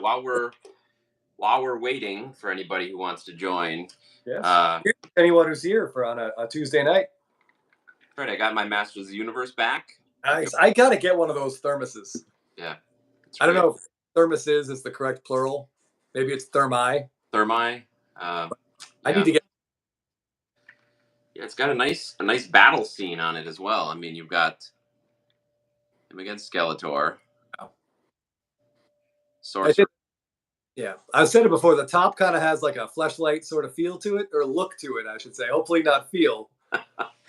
yeah, while we're waiting for anybody who wants to join, Yes. Anyone who's here for on a Tuesday night. right, I got my Masters of the Universe back. Nice. I gotta get one of those thermoses. Yeah. I don't know if thermos is the correct plural. Maybe it's thermi. Thermi. I need to get. Yeah, it's got a nice battle scene on it as well. I mean, you've got him against Skeletor. Wow. Sorcerer. Yeah, I've said it before. The top kind of has like a fleshlight sort of feel to it, or look to it, I should say. Hopefully not feel.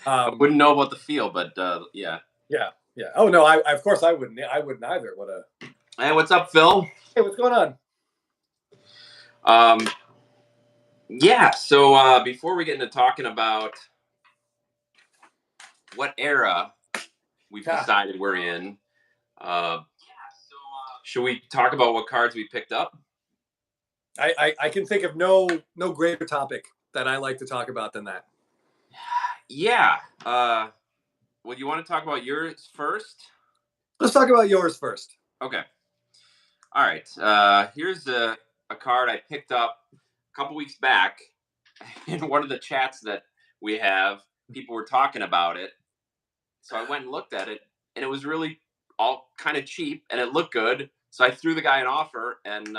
I wouldn't know about the feel, but yeah. Yeah. Oh no, I of course I wouldn't. I wouldn't either. Hey, what's up, Phil? Hey, what's going on? Yeah. So before we get into talking about what era we've decided we're in, should we talk about what cards we picked up? I can think of no greater topic that I like to talk about than that. Yeah. Well, you want to talk about yours first? Let's talk about yours first. Okay. All right. Here's a card I picked up a couple weeks back in one of the chats that we have. People were talking about it. So I went and looked at it, and it was really all kind of cheap, and it looked good. So I threw the guy an offer, and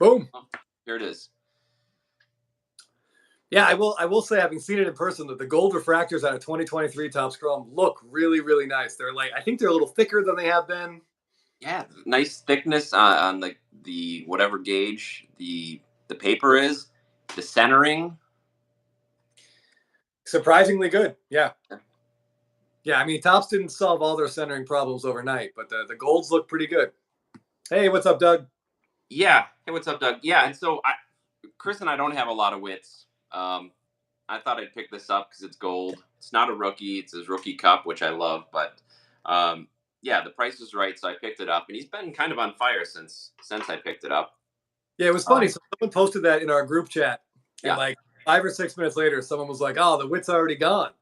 boom. Here it is. Yeah, I will say, having seen it in person, that the gold refractors out of 2023 Topps Chrome look really, really nice. They're I think they're a little thicker than they have been. Yeah, nice thickness on the whatever gauge the paper is. The centering, surprisingly good. Yeah. I mean, Topps didn't solve all their centering problems overnight, but the golds look pretty good. Hey, what's up, Doug? Yeah. Hey, what's up, Doug? Yeah, and so Chris and I don't have a lot of wits. I thought I'd pick this up because it's gold. It's not a rookie. It's his rookie cup, which I love. But yeah, the price was right, so I picked it up. And he's been kind of on fire since I picked it up. Yeah, it was funny. So someone posted that in our group chat. And Yeah. 5 or 6 minutes later, someone was like, "Oh, the wit's already gone."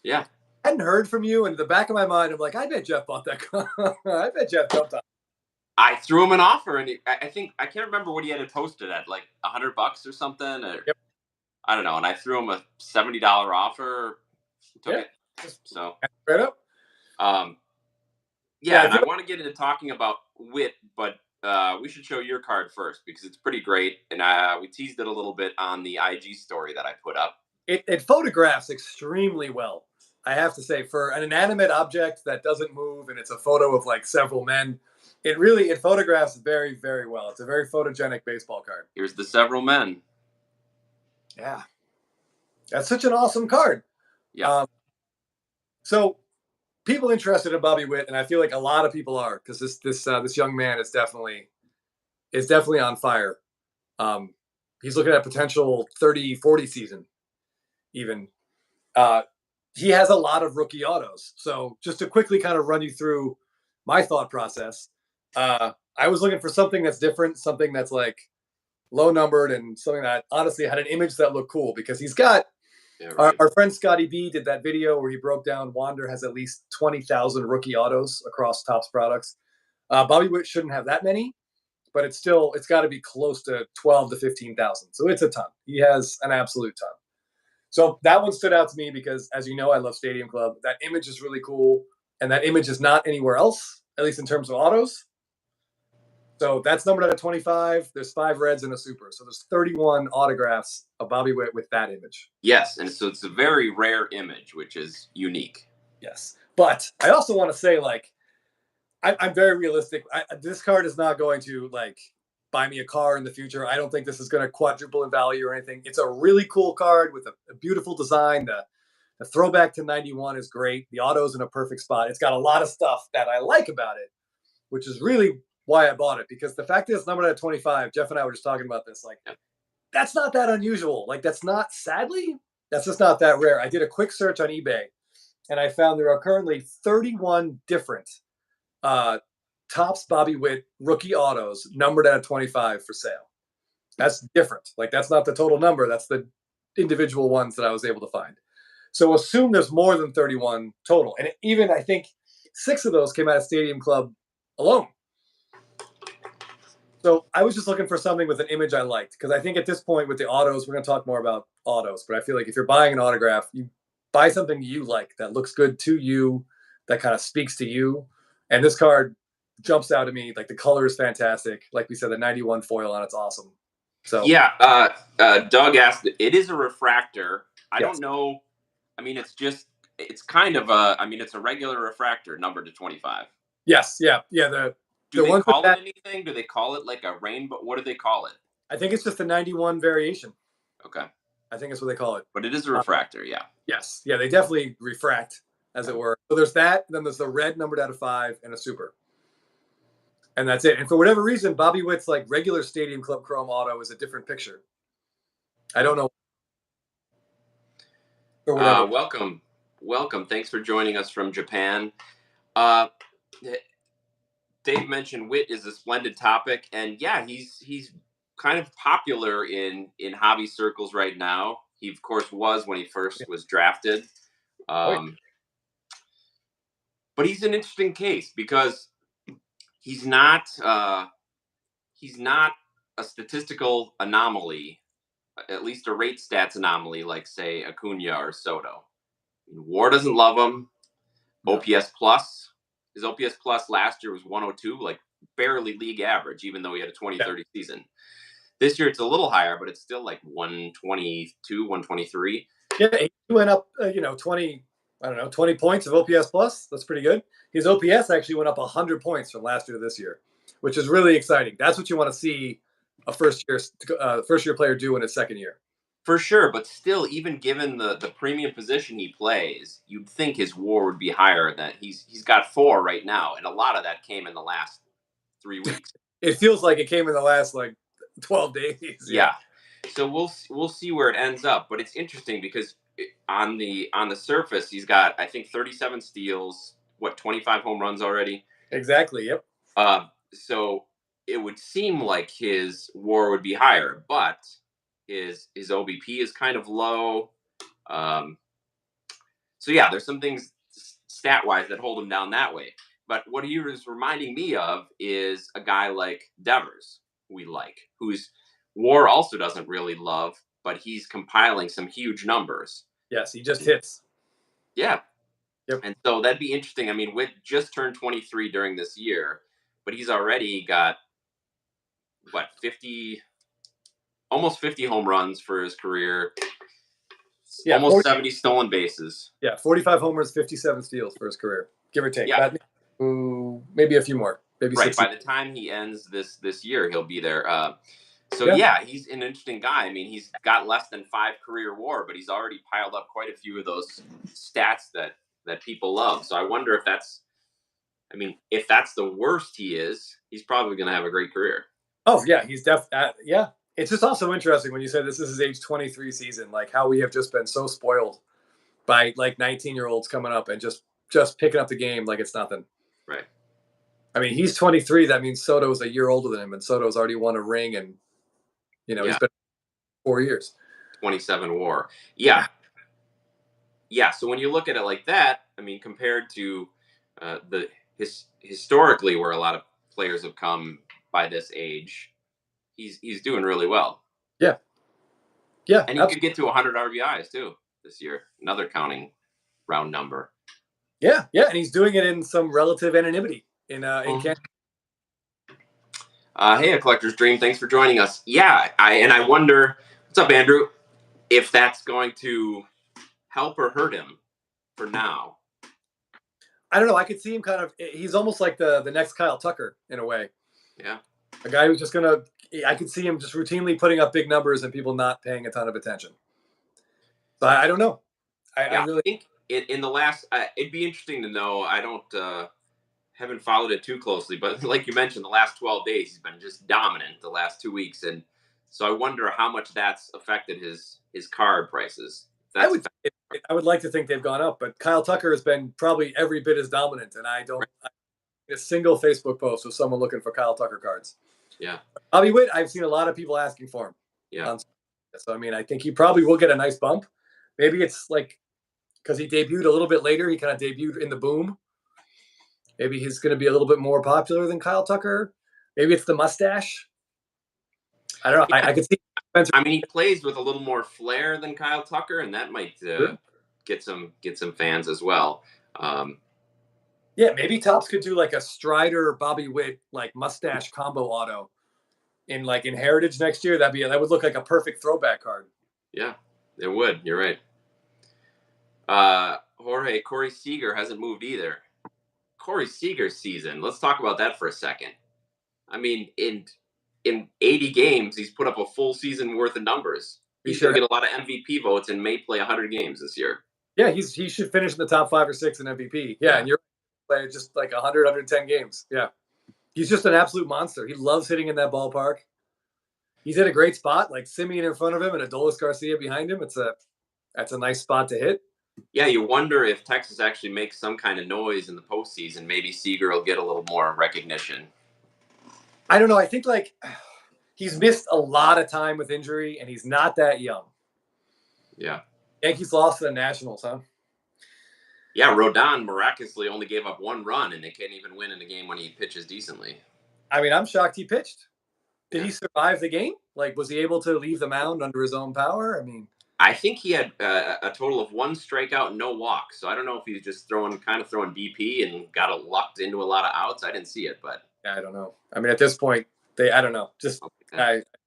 Yeah. I hadn't heard from you. And in the back of my mind, I'm like, I bet Jeff bought that car. I bet Jeff jumped on it. I threw him an offer, and I can't remember what he had it posted at, like $100 or something. Or, yep. I don't know. And I threw him a $70 offer. Took it. So right up. Yeah, and I want to get into talking about wit, but we should show your card first because it's pretty great, and we teased it a little bit on the IG story that I put up. It photographs extremely well, I have to say, for an inanimate object that doesn't move, and it's a photo of several men. It photographs very, very well. It's a very photogenic baseball card. Here's the several men. Yeah, that's such an awesome card. Yeah. So people interested in Bobby Witt, and I feel like a lot of people are, because this young man is definitely on fire. He's looking at potential 30-40 season even. He has a lot of rookie autos. So just to quickly kind of run you through my thought process, I was looking for something that's different, something that's low numbered, and something that honestly had an image that looked cool, because he's got our friend Scotty B did that video where he broke down Wander has at least 20,000 rookie autos across Topps products. Bobby Witt shouldn't have that many, but it's got to be close to 12 to 15,000. So it's a ton. He has an absolute ton. So that one stood out to me because, as you know, I love Stadium Club. That image is really cool, and that image is not anywhere else, at least in terms of autos. So that's numbered out of 25. There's 5 reds and a super. So there's 31 autographs of Bobby Witt with that image. Yes, and so it's a very rare image, which is unique. Yes. But I also want to say, I'm very realistic. This card is not going to, buy me a car in the future. I don't think this is going to quadruple in value or anything. It's a really cool card with a beautiful design. The throwback to 91 is great. The auto's in a perfect spot. It's got a lot of stuff that I like about it, which is really why I bought it, because the fact is it's numbered at 25. Jeff and I were just talking about this. That's not that unusual. Sadly, that's just not that rare. I did a quick search on eBay, and I found there are currently 31 different Topps Bobby Witt rookie autos numbered at 25 for sale. That's different. That's not the total number. That's the individual ones that I was able to find. So assume there's more than 31 total. And even, I think, 6 of those came out of Stadium Club alone. So I was just looking for something with an image I liked because I think at this point with the autos, we're going to talk more about autos. But I feel like if you're buying an autograph, you buy something you like that looks good to you, that kind of speaks to you. And this card jumps out at me. Like the color is fantastic. Like we said, the 91 foil on it's awesome. So Yeah, Doug asked. It is a refractor. I yes, don't know. I mean, it's kind of a. I mean, it's a regular refractor, numbered to 25. yes, yeah, yeah. The Do the they ones with call it that, anything? Do they call it like a rainbow? What do they call it? I think it's just the 91 variation. Okay, I think that's what they call it. but it is a refractor. Yeah. Yes, yeah, they definitely refract, as Okay. it were. So there's that. Then there's the red numbered out of 5 and a super. And that's it. And for whatever reason, Bobby Witt's like regular Stadium Club Chrome Auto is a different picture. I don't know for whatever. Welcome. Thanks for joining us from Japan. Uh, Dave mentioned Witt is a splendid topic, and yeah, he's kind of popular in hobby circles right now. He of course was when he first was drafted, Oh, yeah. um, but he's an interesting case because he's not he's not a statistical anomaly, at least a rate stats anomaly like say Acuna or Soto. WAR doesn't love him. No. OPS plus, his OPS plus last year was 102, like barely league average, even though he had a 2030 season. This year it's a little higher, but it's still like 122, 123. Yeah, he went up, 20, I don't know, 20 points of OPS plus. That's pretty good. His OPS actually went up 100 points from last year to this year, which is really exciting. That's what you want to see a first year player do in his second year. For sure, but still, even given the premium position he plays, you'd think his WAR would be higher. That he's got 4 right now, and a lot of that came in the last 3 weeks. It feels like it came in the last like 12 days. Yeah. So we'll see where it ends up, but it's interesting because on the surface he's got I think 37 steals, 25 home runs already. Exactly. Yep. So it would seem like his WAR would be higher, but his OBP is kind of low. Um, so yeah, there's some things stat wise that hold him down that way. But what he was reminding me of is a guy like Devers, we like, whose WAR also doesn't really love, but he's compiling some huge numbers. Yes, he just hits. Yeah. Yep. And so that'd be interesting. I mean, Witt just turned 23 during this year, but he's already got what 50, almost 50 home runs for his career. Yeah, almost 40, 70 stolen bases. Yeah, 45 homers, 57 steals for his career, give or take. Yeah. Maybe a few more. Maybe right. 60. By the time he ends this year, he'll be there. So yeah, he's an interesting guy. I mean, he's got less than 5 career WAR, but he's already piled up quite a few of those stats that people love. So I wonder if that's, I mean, if that's the worst he is, he's probably going to have a great career. Oh yeah, he's yeah. It's just also interesting when you say this is his age 23 season, like how we have just been so spoiled by like 19-year-olds coming up and just picking up the game like it's nothing. Right. I mean, he's 23. That means Soto's a year older than him, and Soto's already won a ring, and he's been 4 years. 27 WAR. Yeah. Yeah. So when you look at it like that, I mean, compared to historically where a lot of players have come by this age, he's doing really well. Yeah. Yeah. And he could get to 100 RBIs too this year. Another counting round number. Yeah. Yeah. And he's doing it in some relative anonymity in Canada. Hey, A Collector's Dream. Thanks for joining us. Yeah. I wonder, what's up, Andrew? If that's going to help or hurt him for now. I don't know. I could see him he's almost like the next Kyle Tucker in a way. Yeah. A guy who's just I could see him just routinely putting up big numbers and people not paying a ton of attention. But I don't know. I really think in the last, it'd be interesting to know. I haven't followed it too closely, but like you mentioned, the last 12 days, he's been just dominant the last 2 weeks. And so I wonder how much that's affected his card prices. I would like to think they've gone up, but Kyle Tucker has been probably every bit as dominant. And I don't a single Facebook post with someone looking for Kyle Tucker cards. Yeah. Bobby Witt, I've seen a lot of people asking for him. Yeah. So, I mean, I think he probably will get a nice bump. Maybe it's like because he debuted a little bit later. He kind of debuted in the boom. Maybe he's going to be a little bit more popular than Kyle Tucker. Maybe it's the mustache. I don't know. Yeah. I could see Spencer. I mean, he plays with a little more flair than Kyle Tucker, and that might get some fans as well. Yeah, maybe Topps could do like a Strider Bobby Witt like mustache combo auto in Heritage next year. That would look like a perfect throwback card. Yeah, it would. You're right. Corey Seager hasn't moved either. Corey Seager's season. Let's talk about that for a second. I mean, in 80 games, he's put up a full season worth of numbers. He's going to get a lot of MVP votes and may play 100 games this year. Yeah, he should finish in the top 5 or 6 in MVP. Yeah, and you're playing just like 100, 110 games. Yeah. He's just an absolute monster. He loves hitting in that ballpark. He's at a great spot, like Simeon in front of him and Adolis Garcia behind him. That's a nice spot to hit. Yeah, you wonder if Texas actually makes some kind of noise in the postseason. Maybe Seager will get a little more recognition. I don't know. I think he's missed a lot of time with injury, and he's not that young. Yeah. Yankees lost to the Nationals, huh? Yeah, Rodon miraculously only gave up 1 run, and they can't even win in a game when he pitches decently. I mean, I'm shocked he pitched. Did he survive the game? Like, was he able to leave the mound under his own power? I mean, I think he had a total of 1 strikeout and no walks. So I don't know if he was just throwing BP and got lucked into a lot of outs. I didn't see it, but I don't know. I mean, at this point, I don't know. Just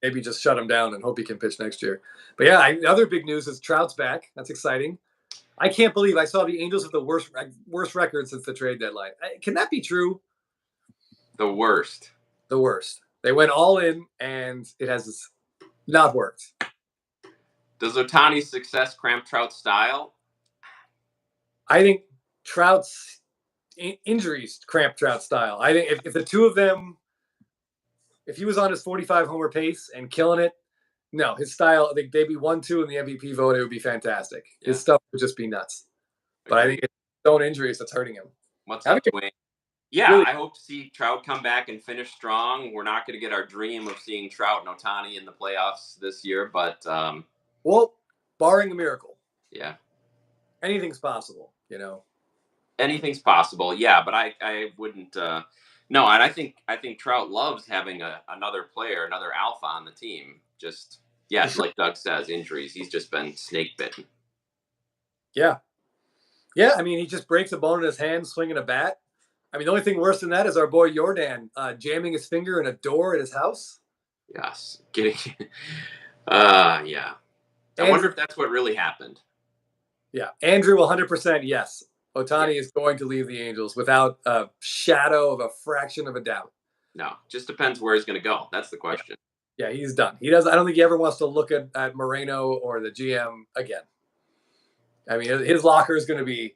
maybe just shut him down and hope he can pitch next year. But yeah, the other big news is Trout's back. That's exciting. I can't believe I saw the Angels have the worst record since the trade deadline. Can that be true? The worst. The worst. They went all in, and it has not worked. Does Ohtani's success cramp Trout's style? I think Trout's injuries cramp Trout's style. I think if the two of them, if he was on his 45 homer pace and killing it, no, his style, I think they'd be 1-2 in the MVP vote. It would be fantastic. Yeah. His stuff would just be nuts. But I think it's his own injuries that's hurting him. What's up, Dwayne? Yeah, really? I hope to see Trout come back and finish strong. We're not going to get our dream of seeing Trout and Ohtani in the playoffs this year, but well, barring a miracle. Yeah. Anything's possible, Anything's possible, yeah, but I wouldn't no, and I think Trout loves having another player, another alpha on the team. Just like Doug says, injuries. He's just been snake bitten. Yeah. Yeah, I mean, he just breaks a bone in his hand swinging a bat. I mean, the only thing worse than that is our boy Jordan jamming his finger in a door at his house. Yes. Yeah. I wonder if that's what really happened. Yeah. Andrew, 100% yes. Ohtani is going to leave the Angels without a shadow of a fraction of a doubt. No, just depends where he's going to go. That's the question. Yeah, he's done. He does. I don't think he ever wants to look at Moreno or the GM again. I mean, his locker is going to be,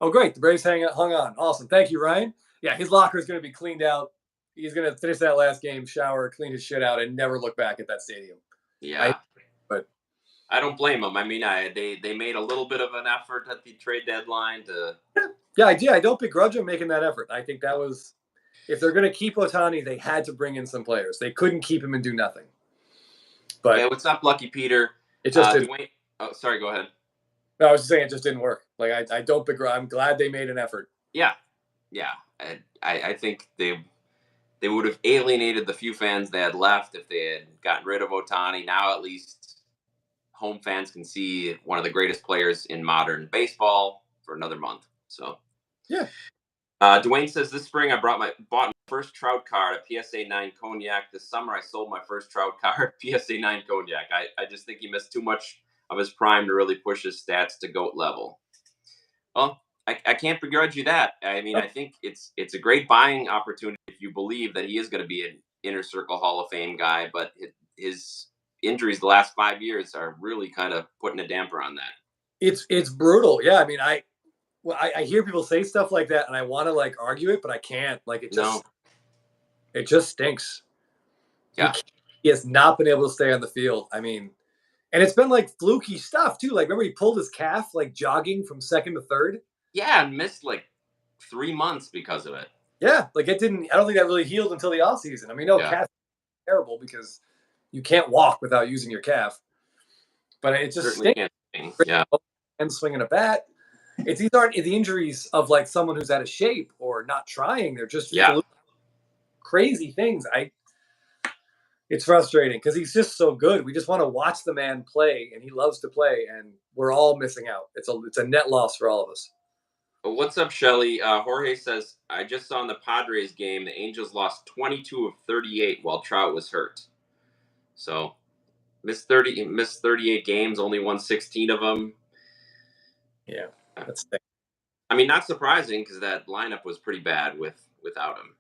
oh, great. The Braves hung on. Awesome. Thank you, Ryan. Yeah, his locker is going to be cleaned out. He's going to finish that last game, shower, clean his shit out, and never look back at that stadium. Yeah. But I don't blame him. I mean, they made a little bit of an effort at the trade deadline to. Yeah, I don't begrudge him making that effort. I think that was, if they're going to keep Ohtani, they had to bring in some players. They couldn't keep him and do nothing. But yeah, what's up, Lucky Peter? It just didn't. Oh, sorry. Go ahead. No, I was just saying it just didn't work. Like I don't begrudge. I'm glad they made an effort. Yeah. I think they would have alienated the few fans they had left if they had gotten rid of Ohtani. Now at least home fans can see one of the greatest players in modern baseball for another month. So yeah. Dwayne says this spring I bought my first Trout card, a PSA 9 Cognac. This summer I sold my first Trout card, PSA 9 Cognac. I just think he missed too much of his prime to really push his stats to GOAT level. Well, I can't begrudge you that. I mean, I think it's a great buying opportunity if you believe that he is going to be an Inner Circle Hall of Fame guy, but his injuries the last 5 years are really kind of putting a damper on that. It's brutal. Yeah, I mean, I hear people say stuff like that, and I want to argue it, but I can't. It just stinks. Yeah, he has not been able to stay on the field. I mean, and it's been fluky stuff too. Remember he pulled his calf jogging from second to third. Yeah, and missed 3 months because of it. Yeah, it didn't. I don't think that really healed until the offseason. I mean, calf is terrible because you can't walk without using your calf. But it just stinks. Yeah, and swinging a bat. These aren't the injuries of someone who's out of shape or not trying. They're just crazy things. It's frustrating because he's just so good. We just want to watch the man play, and he loves to play, and we're all missing out. It's a net loss for all of us. Well, what's up, Shelly? Jorge says, I just saw in the Padres game, the Angels lost 22 of 38 while Trout was hurt. So missed 38 games, only won 16 of them. Yeah, that's. I mean, not surprising because that lineup was pretty bad without him.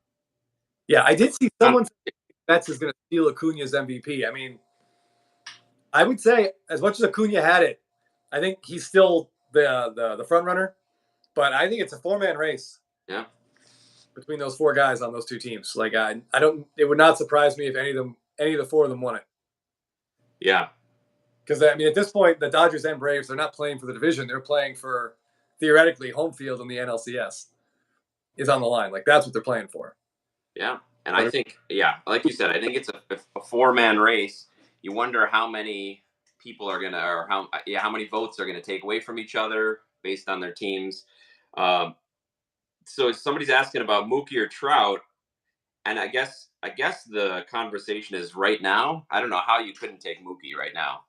Yeah, I did see someone say Betts is going to steal Acuna's MVP. I mean, I would say as much as Acuna had it, I think he's still the front runner. But I think it's a 4-man race. Yeah. Between those 4 guys on those 2 teams, like I don't. It would not surprise me if any of the 4 of them won it. Yeah. Because I mean, at this point, the Dodgers and Braves, they're not playing for the division; they're playing for theoretically home field in the NLCS is on the line. Like that's what they're playing for. Yeah, and I think, yeah, like you said, I think it's a 4-man race. You wonder how many people are gonna, or how many votes are gonna take away from each other based on their teams. So somebody's asking about Mookie or Trout, and I guess the conversation is right now. I don't know how you couldn't take Mookie right now.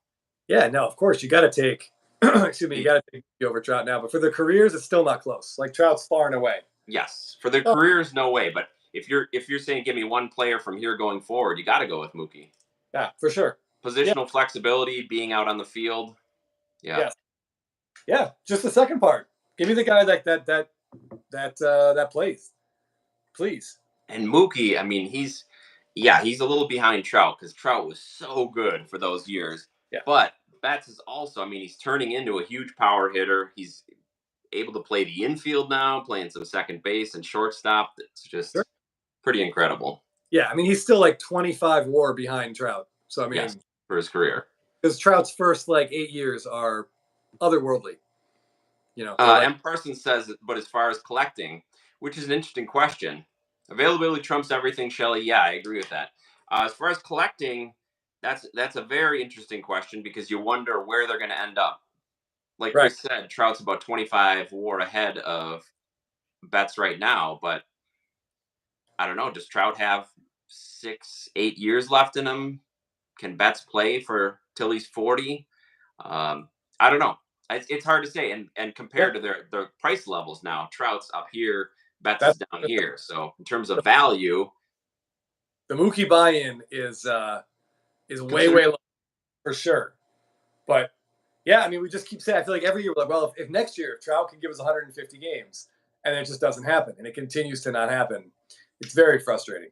Yeah, no, of course you got to take. Excuse me, you got to take Mookie over Trout now, but for their careers, it's still not close. Like Trout's far and away. Yes, for their careers, no way. But if you're saying give me one player from here going forward, you got to go with Mookie. Yeah, for sure. Positional flexibility, being out on the field. Yeah. Yes. Yeah, just the second part. Give me the guy that plays, please. And Mookie, I mean, he's a little behind Trout because Trout was so good for those years. Yeah. But Betts is also, I mean, he's turning into a huge power hitter. He's able to play the infield now, playing some second base and shortstop. It's just pretty incredible. Yeah, I mean, he's still like 25 WAR behind Trout. So I mean, yes, for his career, because Trout's first like 8 years are otherworldly. You know, M. Parsons says, but as far as collecting, which is an interesting question, availability trumps everything, Shelley. Yeah, I agree with that. As far as collecting, that's a very interesting question because you wonder where they're going to end up. Like Chris said, Trout's about 25 WAR ahead of Betts right now, but I don't know. Does Trout have 6-8 years left in him? Can Betts play for till he's 40? I don't know. It's hard to say. And compared to their price levels now, Trout's up here, Betts is down here. So in terms of value, the Mookie buy-in is way low for sure. But yeah, I mean, we just keep saying. I feel like every year we're like, well, if next year if Trout can give us 150 games, and it just doesn't happen, and it continues to not happen, it's very frustrating.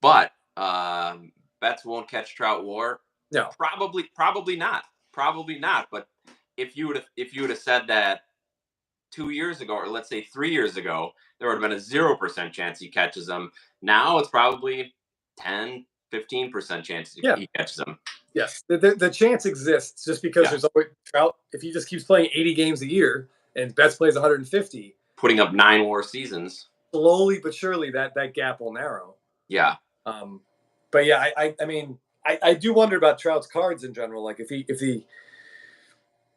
But Betts won't catch Trout WAR. No, probably not. But if you would have said that 2 years ago, or let's say 3 years ago, there would have been a 0% chance he catches them. Now it's probably 10-15% chance he catches them. Yes, the chance exists just because there's always Trout. If he just keeps playing 80 games a year and Betts plays 150, putting up 9 WAR seasons, slowly but surely that gap will narrow. Yeah. But yeah, I mean, I do wonder about Trout's cards in general. Like if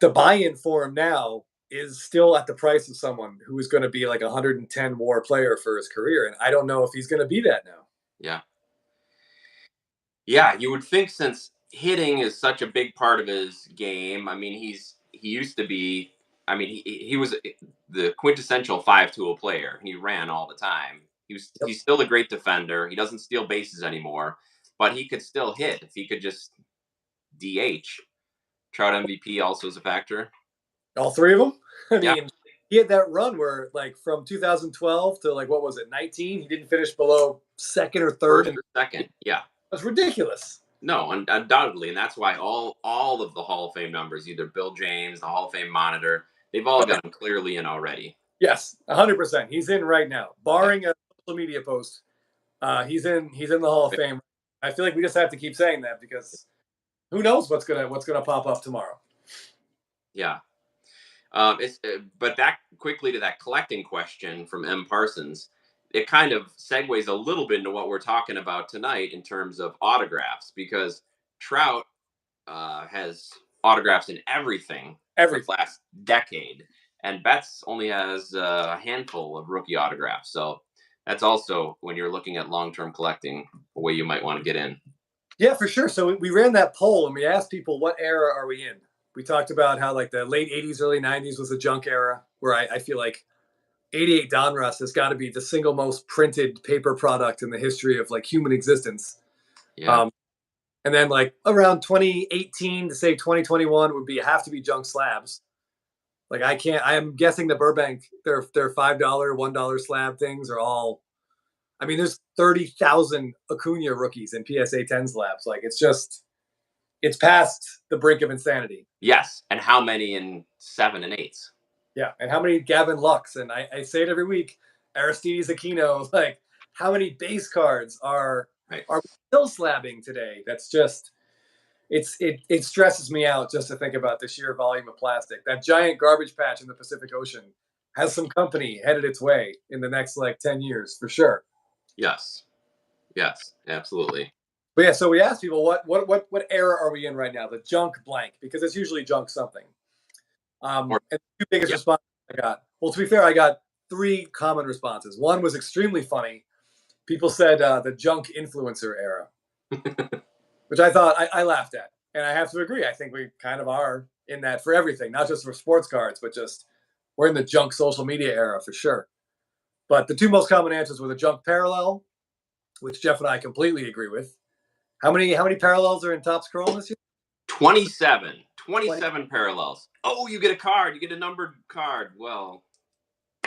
the buy-in for him now is still at the price of someone who is going to be like a 110 WAR player for his career, and I don't know if he's going to be that now. Yeah. Yeah, you would think since hitting is such a big part of his game. I mean, he used to be. I mean, he was the quintessential 5-tool player. He ran all the time. He's still a great defender. He doesn't steal bases anymore, but he could still hit if he could just DH. Trout MVP also is a factor. All 3 of them. I mean, he had that run where, like, from 2012 to like what was it, 19? He didn't finish below second or third. First or second, yeah. That's ridiculous. No, undoubtedly, and that's why all of the Hall of Fame numbers, either Bill James, the Hall of Fame monitor, they've all got him clearly in already. Yes, 100%. He's in right now, barring a social media post. He's in the Hall of Fame. I feel like we just have to keep saying that because who knows what's gonna pop up tomorrow. Yeah. But back quickly to that collecting question from M. Parsons. It kind of segues a little bit into what we're talking about tonight in terms of autographs, because Trout has autographs in everything for the last decade, and Betts only has a handful of rookie autographs. So that's also, when you're looking at long-term collecting, a way you might want to get in. Yeah, for sure. So we ran that poll and we asked people, what era are we in? We talked about how like the late 80s, early 90s was the junk era, where I feel like 88 Donruss has got to be the single most printed paper product in the history of like human existence. Yeah. Um, and then like around 2018 to say 2021 would be have to be junk slabs. Like I can't. I am guessing the Burbank their $5, $1 slab things are all. I mean, there's 30,000 Acuna rookies in PSA 10 slabs. Like it's past the brink of insanity. Yes. And how many in 7 and 8s? Yeah, and how many Gavin Lux? And I say it every week. Aristides Aquino. Like how many base cards Right. are we still slabbing today? That's just it stresses me out just to think about the sheer volume of plastic. That giant garbage patch in the Pacific Ocean has some company headed its way in the next like 10 years for sure. Yes. Yes. Absolutely. But yeah, so we asked people what era are we in right now? The junk blank, because it's usually junk something. Or And the two biggest yeah. responses I got. Well, to be fair, I got three common responses. One was extremely funny. People said the junk influencer era, which I thought I laughed at. And I have to agree. I think we kind of are in that for everything, not just for sports cards, but just we're in the junk social media era for sure. But the two most common answers were the junk parallel, which Jeff and I completely agree with. How many parallels are in Topps Chrome this year? 27. 20. 27 parallels. Oh, you get a card. You get a numbered card. Well,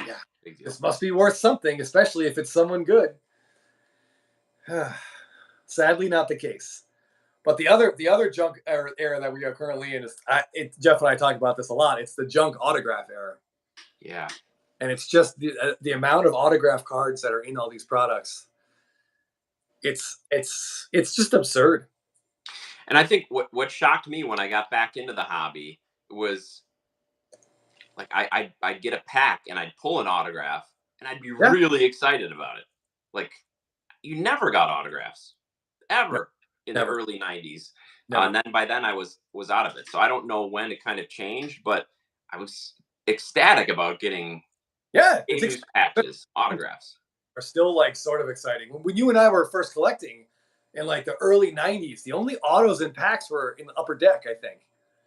Yeah, big deal. this must be worth something, especially if it's someone good. Sadly, not the case. But the other junk era that we are currently in is Jeff and I talk about this a lot. It's the junk autograph era, Yeah. and it's just the amount of autograph cards that are in all these products. It's just absurd. And I think what shocked me when I got back into the hobby was like I'd get a pack and I'd pull an autograph and I'd be Yeah, really excited about it. Like you never got autographs no, ever in the never, early 90s. And never. then by then I was out of it. So I don't know when it kind of changed, but I was ecstatic about getting Yeah, it's news patches, autographs. are still like sort of exciting. When you and I were first collecting in like the early '90s, the only autos and packs were in the upper deck. I think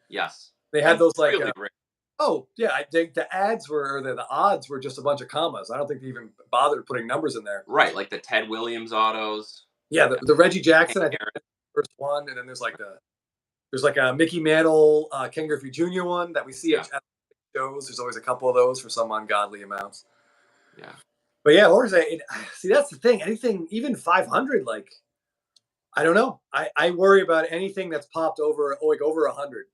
Yes. they had And those like really great. oh yeah, I think the ads were or the odds were just a bunch of commas. I don't think they even bothered putting numbers in there. Right, like the Ted Williams autos. Yeah, the Reggie Jackson, I Hank think Aaron. that's the first one, and then there's like a Mickey Mantle, Ken Griffey Jr. one that we see Yeah. at shows. There's always a couple of those for some ungodly amounts. Yeah. But yeah, or is it? See, that's the thing. Anything, even 500, like I don't know. I worry about anything that's popped over like over 100.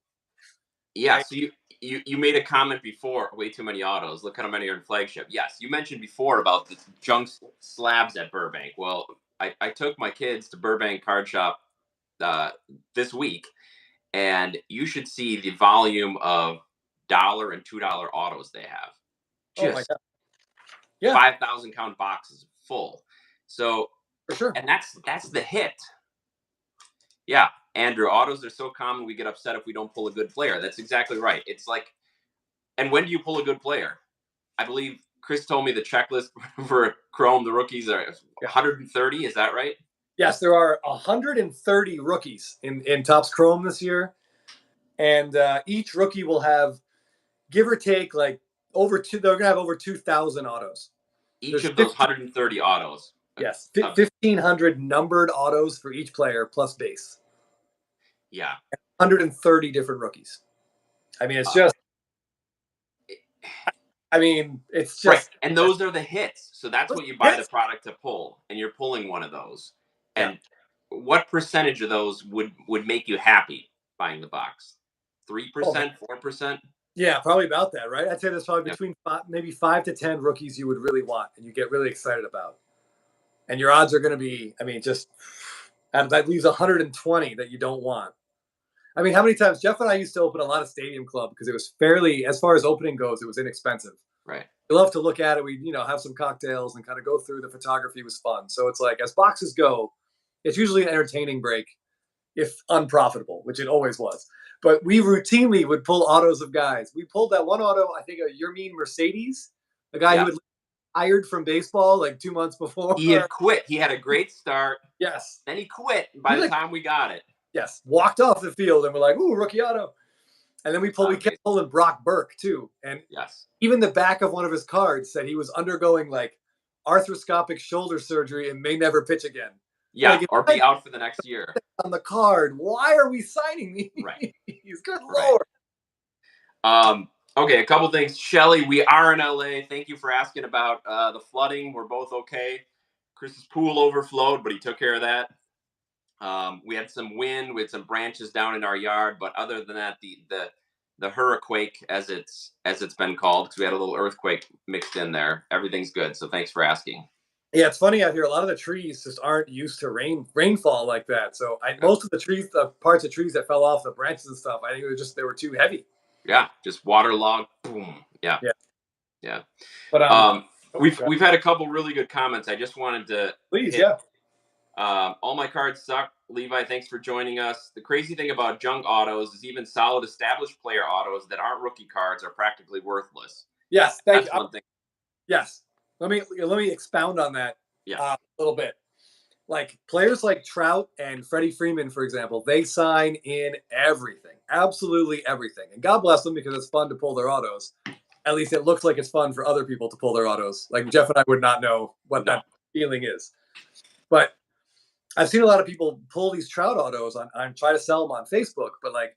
Yeah, so you made a comment before, way too many autos. Look how many are in flagship. Yes, you mentioned before about the junk slabs at Burbank. Well, I took my kids to Burbank Card Shop uh, this week, and you should see the volume of and $2 autos they have. Oh my Just god. Yeah, 5,000 count boxes full. So, for sure. and that's the hit. Yeah, Andrew, autos are so common we get upset if we don't pull a good player. That's exactly right. It's like, and when do you pull a good player? I believe Chris told me the checklist for Chrome, the rookies are 130. Is that right? Yes, there are 130 rookies in Topps Chrome this year, and each rookie will have, give or take, like over two. They're gonna have over 2,000 autos. Each There's of those 15, 130 autos. yes, 1,500 numbered autos for each player plus base. Yeah. 130 different rookies. I mean, it's Uh, just. I mean, it's right. just. And those are the hits. So that's what you buy the Hits. product to pull, and you're pulling one of those. Yeah. And what percentage of those would make you happy buying the box? 3%, 4%? Yeah, probably about that, right? I'd say there's probably Yeah. between maybe 5 to 10 rookies you would really want and you get really excited about. And your odds are going to be, I mean, just that leaves 120 that you don't want. I mean, how many times Jeff and I used to open a lot of Stadium Club because it was fairly, as far as opening goes, it was inexpensive. Right. We love to look at it. We, have some cocktails and kind of go through the photography was fun. So it's like, as boxes go, it's usually an entertaining break, if unprofitable, which it always was. But we routinely would pull autos of guys. We pulled that one auto, I think, a Your Mean Mercedes, a guy who would hired from baseball like 2 months before. He had quit. He had a great start. Yes. Then he quit by the time we got it. Yes. Walked off the field and we're like, ooh, rookie auto. And then we kept pulling Brock Burke too. And yes, even the back of one of his cards said he was undergoing like arthroscopic shoulder surgery and may never pitch again. Yeah, like, or be out for the next year. On the card, why are we signing these? Right. Good Lord. Okay, a couple things. Shelly, we are in LA. Thank you for asking about the flooding. We're both okay. Chris's pool overflowed, but he took care of that. We had some wind, we had some branches down in our yard, but other than that, the hurricane, as it's been called, because we had a little earthquake mixed in there. Everything's good. So thanks for asking. Yeah, it's funny out here. A lot of the trees just aren't used to rainfall like that. So most of the trees, the parts of trees that fell off, the branches and stuff, I think they were too heavy. Yeah, just waterlogged. Boom. Yeah. But we've had a couple really good comments. I just wanted to all my cards suck. Levi, thanks for joining us. The crazy thing about junk autos is even solid established player autos that aren't rookie cards are practically worthless. Yes, that's one thing. Yes. Let me expound on that a little bit. Like players like Trout and Freddie Freeman, for example, they sign in everything, absolutely everything. And God bless them because it's fun to pull their autos. At least it looks like it's fun for other people to pull their autos. Like Jeff and I would not know what that feeling is. But I've seen a lot of people pull these Trout autos on try to sell them on Facebook. But like,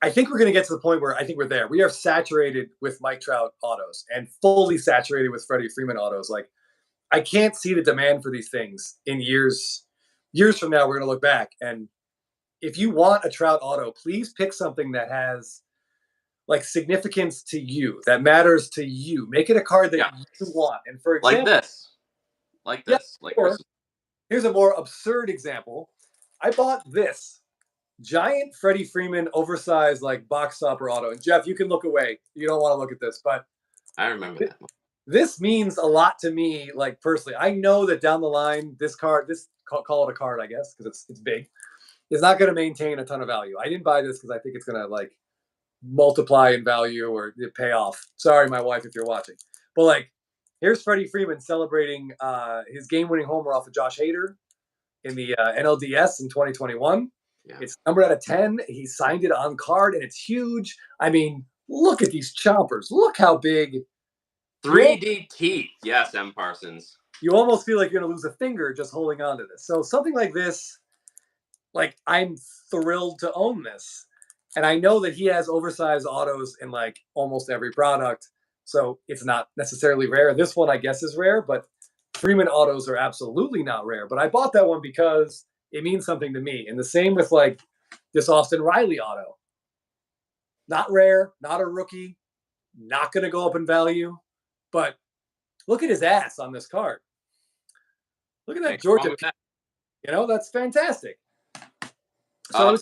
I think we're going to get to the point where I think we're there. We are saturated with Mike Trout autos and fully saturated with Freddie Freeman autos. Like, I can't see the demand for these things in years from now. We're going to look back. And if you want a Trout auto, please pick something that has like significance to you, that matters to you. Make it a card that you want. And for example, like this. Here's a more absurd example. I bought this giant Freddie Freeman oversized like box stopper auto. And Jeff, you can look away. You don't want to look at this, but I remember that one. This means a lot to me, like personally. I know that down the line, this card, call it a card, I guess, because it's big, is not going to maintain a ton of value. I didn't buy this because I think it's going to like multiply in value or pay off. Sorry, my wife, if you're watching. But like, here's Freddie Freeman celebrating his game-winning homer off of Josh Hader in the NLDS in 2021. Yeah. It's numbered out of 10. He signed it on card, and it's huge. I mean, look at these chompers. Look how big. 3D teeth. Yes, M. Parsons. You almost feel like you're going to lose a finger just holding on to this. So something like this, like I'm thrilled to own this. And I know that he has oversized autos in like almost every product. So it's not necessarily rare. This one, I guess, is rare, but Freeman autos are absolutely not rare. But I bought that one because it means something to me. And the same with like this Austin Riley auto. Not rare, not a rookie, not going to go up in value. But look at his ass on this card. Look at that Georgia. You know, that's fantastic. So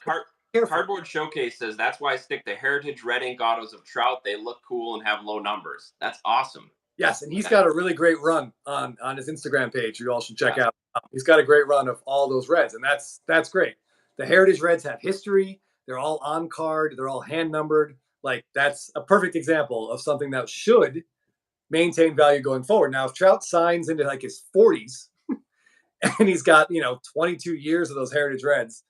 Cardboard Showcase says that's why I stick to Heritage Red Ink autos of Trout. They look cool and have low numbers. That's awesome. Yes, and he's got a really great run on his Instagram page. You all should check out. He's got a great run of all those reds, and that's great. The Heritage Reds have history. They're all on card. They're all hand numbered. Like that's a perfect example of something that should maintain value going forward. Now, if Trout signs into like his 40s and he's got, 22 years of those Heritage Reds,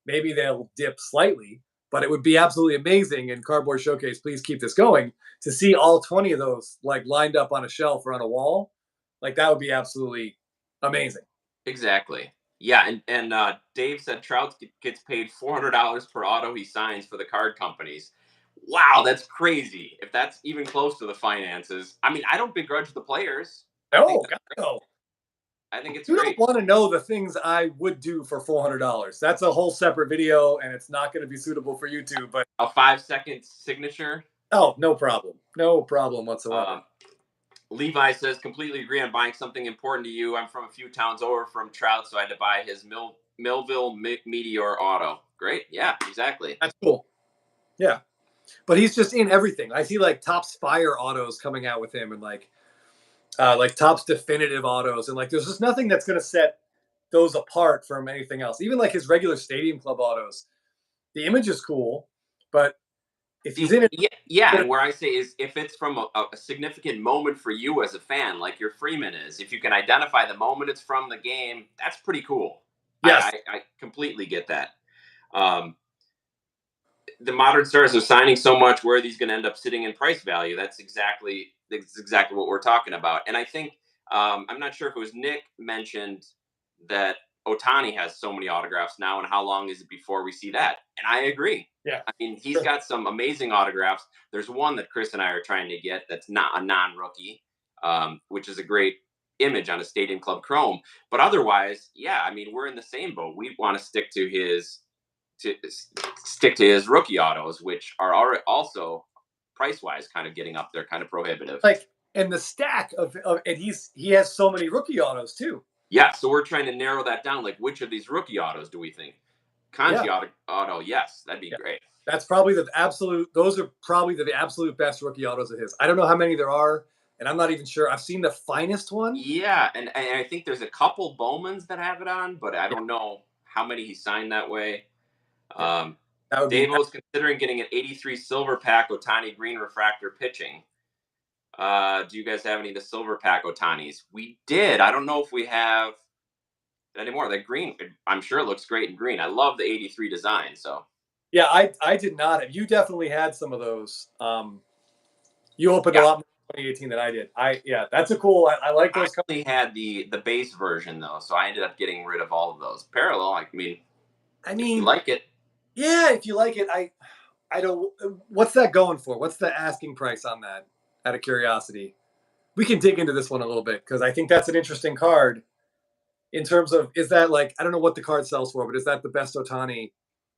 maybe they'll dip slightly, but it would be absolutely amazing. And Cardboard Showcase, please keep this going, to see all 20 of those like lined up on a shelf or on a wall. Like that would be absolutely amazing. Exactly. Yeah. And Dave said Trout gets paid $400 per auto he signs for the card companies. Wow, that's crazy. If that's even close to the finances. I mean, I don't begrudge the players. No. I think it's great. You don't want to know the things I would do for $400. That's a whole separate video, and it's not going to be suitable for YouTube. But a 5-second signature? Oh, no problem. No problem whatsoever. Levi says, completely agree on buying something important to you. I'm from a few towns over from Trout, so I had to buy his Millville Meteor auto. Great. Yeah, exactly. That's cool. Yeah. But he's just in everything. I see like Topps Fire autos coming out with him and like Topps Definitive autos. And like there's just nothing that's going to set those apart from anything else. Even like his regular Stadium Club autos. The image is cool, but if he's in it, Yeah, and where I say is if it's from a significant moment for you as a fan, like your Freeman is, if you can identify the moment it's from the game, that's pretty cool. yes, I completely get that. Um, the modern stars are signing so much. Where are these going to end up sitting in price value? That's exactly what we're talking about. And I think I'm not sure if it was Nick mentioned that Otani has so many autographs now, and how long is it before we see that? And I agree. yeah, I mean, he's sure. got some amazing autographs. There's one that Chris and I are trying to get that's not a non-rookie, which is a great image on a Stadium Club Chrome. But otherwise, yeah, I mean, we're in the same boat. We want to stick to his rookie autos, which are already also price wise kind of getting up there, kind of prohibitive. Like, and the stack of and he has so many rookie autos too. Yeah, so we're trying to narrow that down. Like, which of these rookie autos do we think? Yeah, Kanji auto, yes, that'd be yeah. great. That's probably the absolute. Those are probably the absolute best rookie autos of his. I don't know how many there are, and I'm not even sure. I've seen the finest one. Yeah, and I think there's a couple Bowmans that have it on, but I Yeah, don't know how many he signed that way. yeah. Um, That would be. Dave was considering getting an 83 silver pack Otani green refractor pitching. Do you guys have any of the silver pack Otanis? We did. I don't know if we have anymore. That green, I'm sure it looks great in green. I love the 83 design. So Yeah, I did not have. You definitely had some of those. You opened a yeah, lot more in 2018 than I did. Yeah, that's a cool. I like I those. only had the base version though, so I ended up getting rid of all of those. Parallel, I mean, I if you mean, like it, yeah, if you like it, I don't. What's that going for? What's the asking price on that? Out of curiosity, we can dig into this one a little bit because I think that's an interesting card. In terms of, is that like, I don't know what the card sells for, but is that the best Otani,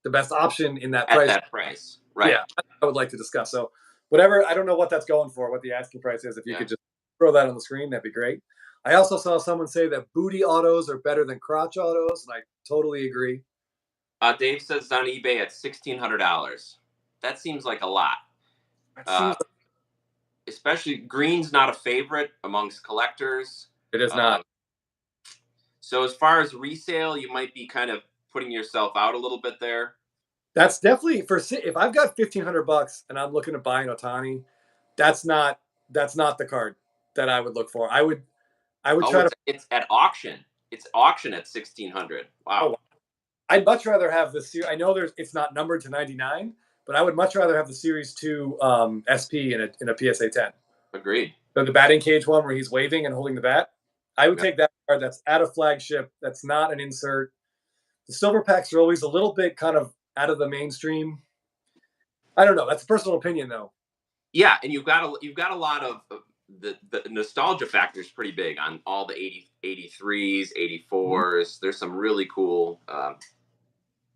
the best option in that at price? that price, right? Yeah, I would like to discuss. So whatever, I don't know what that's going for, what the asking price is. If you Yeah. could just throw that on the screen, that'd be great. I also saw someone say that booty autos are better than crotch autos, and I totally agree. Dave says it's on eBay at $1,600. That seems like a lot. It Uh, seems like Especially green's not a favorite amongst collectors. it is not. Um, so as far as resale, you might be kind of putting yourself out a little bit there. That's definitely if I've got $1,500 and I'm looking to buy an Otani, that's not the card that I would look for. I would Oh, try to. it's at auction. It's auction at 1,600. Oh, Wow, I'd much rather have the series. I know it's not numbered to 99, but I would much rather have the Series 2 SP in a PSA 10. agreed. The batting cage one where he's waving and holding the bat. I would Yeah. take that card. That's at a flagship. That's not an insert. The silver packs are always a little bit kind of out of the mainstream. I don't know. That's a personal opinion, though. Yeah, and you've got a lot of the nostalgia factor is pretty big on all the 83s, 84s. There's some really cool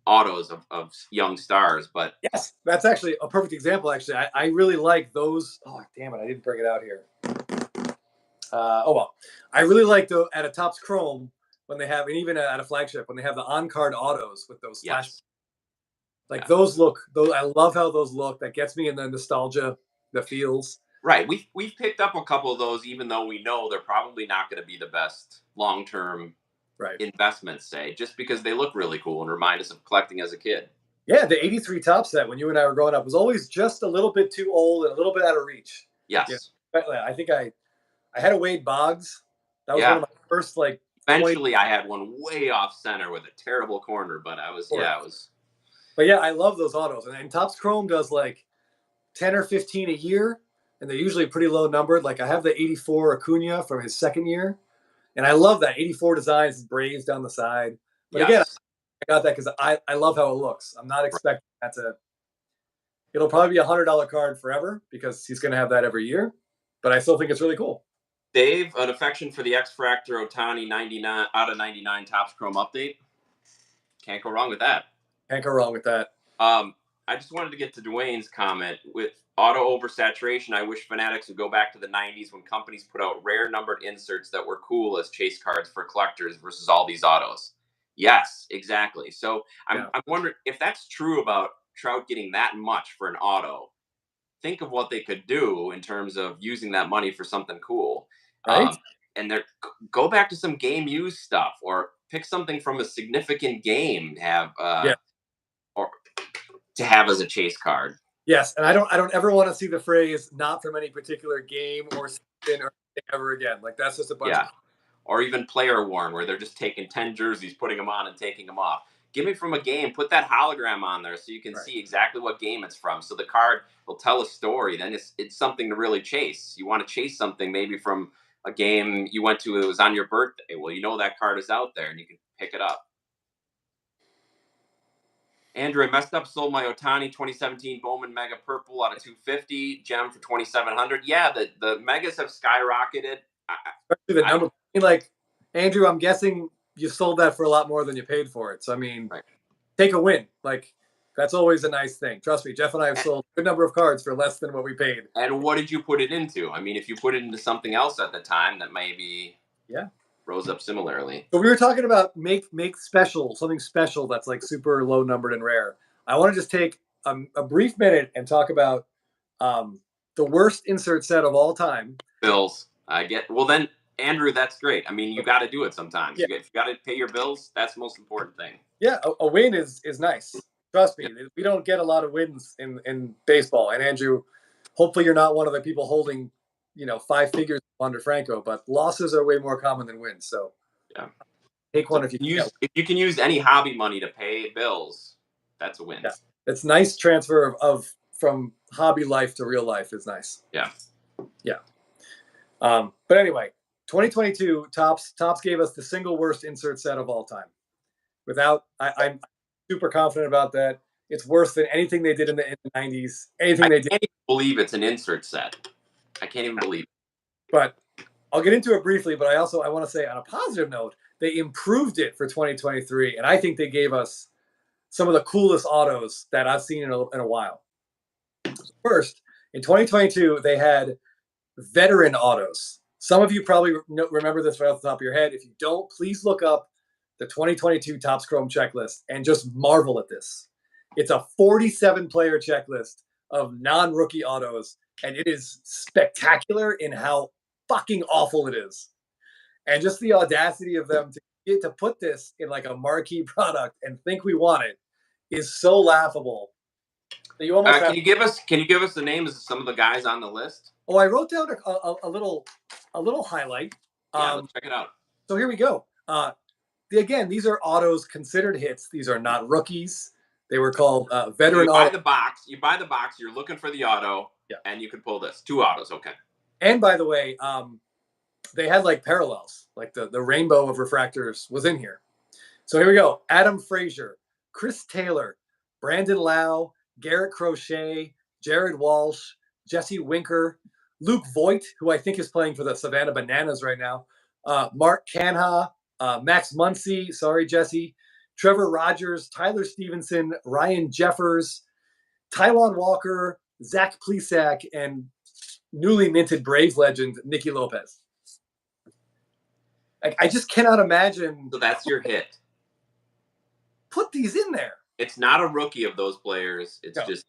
autos of young stars, but Yes, that's actually a perfect example. Actually, I really like those. Oh, damn it! I didn't bring it out here. Oh well, I really like the at a Topps Chrome when they have, and even at a flagship when they have the on-card autos with those flash. yes, Like yeah. those look. Those I love how those look. That gets me in the nostalgia, the feels. Right. We've picked up a couple of those, even though we know they're probably not going to be the best long term Right. investments, say, just because they look really cool and remind us of collecting as a kid. Yeah, the '83 Top set when you and I were growing up was always just a little bit too old and a little bit out of reach. Yeah, Yes. I think I had a Wade Boggs. That was one Yeah. of my first like 20. Eventually, I had one way off center with a terrible corner, but it was. But yeah, I love those autos. And Topps Chrome does like 10 or 15 a year, and they're usually pretty low numbered. Like I have the '84 Acuna from his second year, and I love that '84 designs, Braves down the side. But again, Yes. I got that because I love how it looks. I'm not expecting that to. It'll probably be $100 card forever because he's going to have that every year. But I still think it's really cool. Dave, an affection for the X Fractor Otani 99 out of 99 Topps Chrome update. Can't go wrong with that. Can't go wrong with that. I just wanted to get to Dwayne's comment with auto oversaturation. I wish Fanatics would go back to the 90s when companies put out rare numbered inserts that were cool as chase cards for collectors versus all these autos. Yes, exactly. So I'm wondering if that's true about Trout getting that much for an auto. Think of what they could do in terms of using that money for something cool. Right? And go back to some game use stuff or pick something from a significant game. Yeah. Or to have as a chase card. Yes, and I don't ever want to see the phrase "not from any particular game or season" or ever again. Like that's just a bunch of Yeah. Or even player worn, where they're just taking 10 jerseys, putting them on, and taking them off. Give me from a game. Put that hologram on there so you can right. see exactly what game it's from. So the card will tell a story. Then it's something to really chase. You want to chase something maybe from a game you went to. It was on your birthday. Well, you know that card is out there, and you can pick it up. Andrew, I messed up. Sold my Otani 2017 Bowman Mega Purple out of 250 gem for 2,700. Yeah, the megas have skyrocketed. Especially the I number. don't. I mean, like Andrew, I'm guessing you sold that for a lot more than you paid for it. So I mean, Right. take a win. Like that's always a nice thing. Trust me, Jeff and I have sold a good number of cards for less than what we paid. And what did you put it into? I mean, if you put it into something else at the time that maybe Yeah. rose up similarly. So we were talking about make special, something special that's like super low numbered and rare. I want to just take a brief minute and talk about um, the worst insert set of all time. Bills. I get. Well, then, Andrew, that's great. I mean, you got to do it sometimes. Yeah, If you got to pay your bills, that's the most important thing. yeah, a win is nice. Trust me, Yeah. we don't get a lot of wins in baseball. And Andrew, hopefully you're not one of the people holding, five figures under Franco, but losses are way more common than wins. So Yeah. take So one if you can. if you can use any hobby money to pay bills, that's a win. Yeah, it's nice transfer of from hobby life to real life is nice. Yeah. Yeah. But anyway, 2022 Topps gave us the single worst insert set of all time. I'm super confident about that. It's worse than anything they did in the 90s. Anything I they did. can't even believe it's an insert set. I can't even believe it. But I'll get into it briefly. But I want to say on a positive note, they improved it for 2023, and I think they gave us some of the coolest autos that I've seen in a while. First, in 2022, they had veteran autos. Some of you probably remember this right off the top of your head. If you don't, please look up the 2022 Topps Chrome checklist and just marvel at this. It's a 47 player checklist of non-rookie autos, and it is spectacular in how fucking awful it is. And just the audacity of them to get to put this in like a marquee product and think we want it is so laughable. That you almost Can you give us the names of some of the guys on the list? Oh, I wrote down a little highlight. Yeah, let's check it out. So here we go. Again, these are autos considered hits. These are not rookies. They were called veteran You buy autos. the box. You buy the box. You're looking for the auto, Yeah. and you can pull this. 2 autos. Okay. And by the way, they had like parallels, like the rainbow of refractors was in here. So here we go. Adam Frazier, Chris Taylor, Brandon Lau, Garrett Crochet, Jared Walsh, Jesse Winker, Luke Voigt, who I think is playing for the Savannah Bananas right now, Mark Canha, Max Muncy, sorry, Jesse, Trevor Rogers, Tyler Stevenson, Ryan Jeffers, Taiwan Walker, Zach Plesac, and newly minted Braves legend, Nicky Lopez. I just cannot imagine. So that's your hit. Put these in there. It's not a rookie of those players. It's just,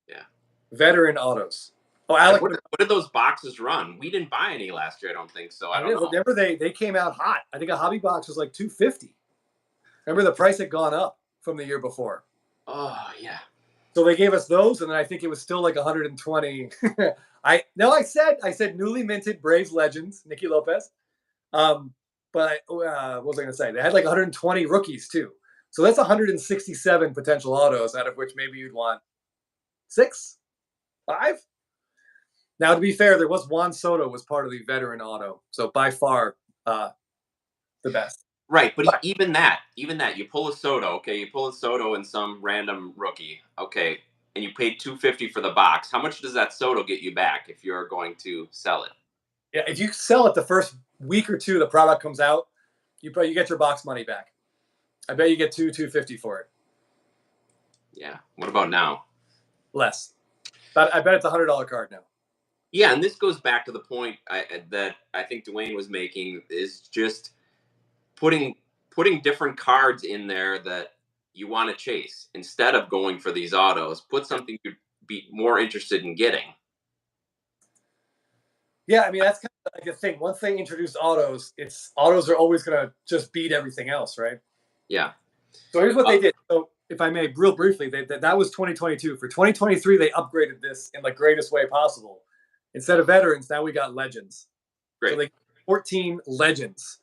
yeah. Veteran autos. Oh, Alec. What did those boxes run? We didn't buy any last year, I don't think so. I don't know. Remember they came out hot. I think a hobby box was like $250. Remember the price had gone up from the year before. Oh yeah. So they gave us those, and then I think it was still like 120. I said newly minted Braves legends, Nicky Lopez. But what was I going to say? They had like 120 rookies too. So that's 167 potential autos, out of which maybe you'd want 6, 5. Now, to be fair, there was Juan Soto was part of the veteran auto, so by far the best. Right, but even that, you pull a Soto, okay, you pull a Soto and some random rookie, okay, and you paid $250 for the box. How much does that Soto get you back if you're going to sell it? Yeah, if you sell it the first week or two the product comes out, you get your box money back. I bet you get $250 for it. Yeah. What about now? Less. But I bet it's a $100 card now. Yeah, and this goes back to the point that I think Dwayne was making, is just putting different cards in there that you want to chase instead of going for these autos. Put something you'd be more interested in getting. Yeah, I mean, that's kind of like the thing. Once they introduce autos, autos are always going to just beat everything else, right? Yeah. So here's what they did. So if I may, real briefly, that was 2022. For 2023, they upgraded this in the greatest way possible. Instead of veterans, now we got legends. Great. So they 14 legends.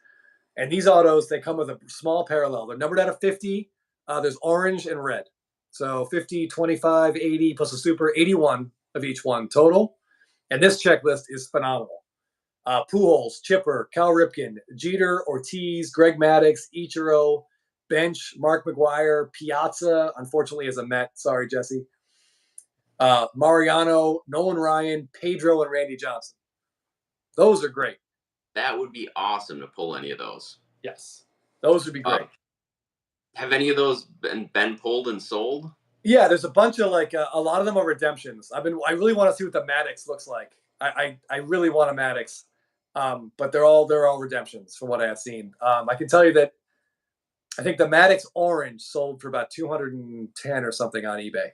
And these autos, they come with a small parallel. They're numbered out of 50. There's orange and red. So 50, 25, 80 plus a super, 81 of each one total. And this checklist is phenomenal. Pujols, Chipper, Cal Ripken, Jeter, Ortiz, Greg Maddux, Ichiro, Bench, Mark McGwire, Piazza, unfortunately as a Met. Sorry, Jesse. Mariano, Nolan Ryan, Pedro, and Randy Johnson. Those are great. That would be awesome to pull any of those. Yes, those would be great. Have any of those been pulled and sold? Yeah, there's a bunch of a lot of them are redemptions. I really want to see what the Maddux looks like. I really want a Maddux, but they're all redemptions from what I have seen. I can tell you that I think the Maddux Orange sold for about 210 or something on eBay.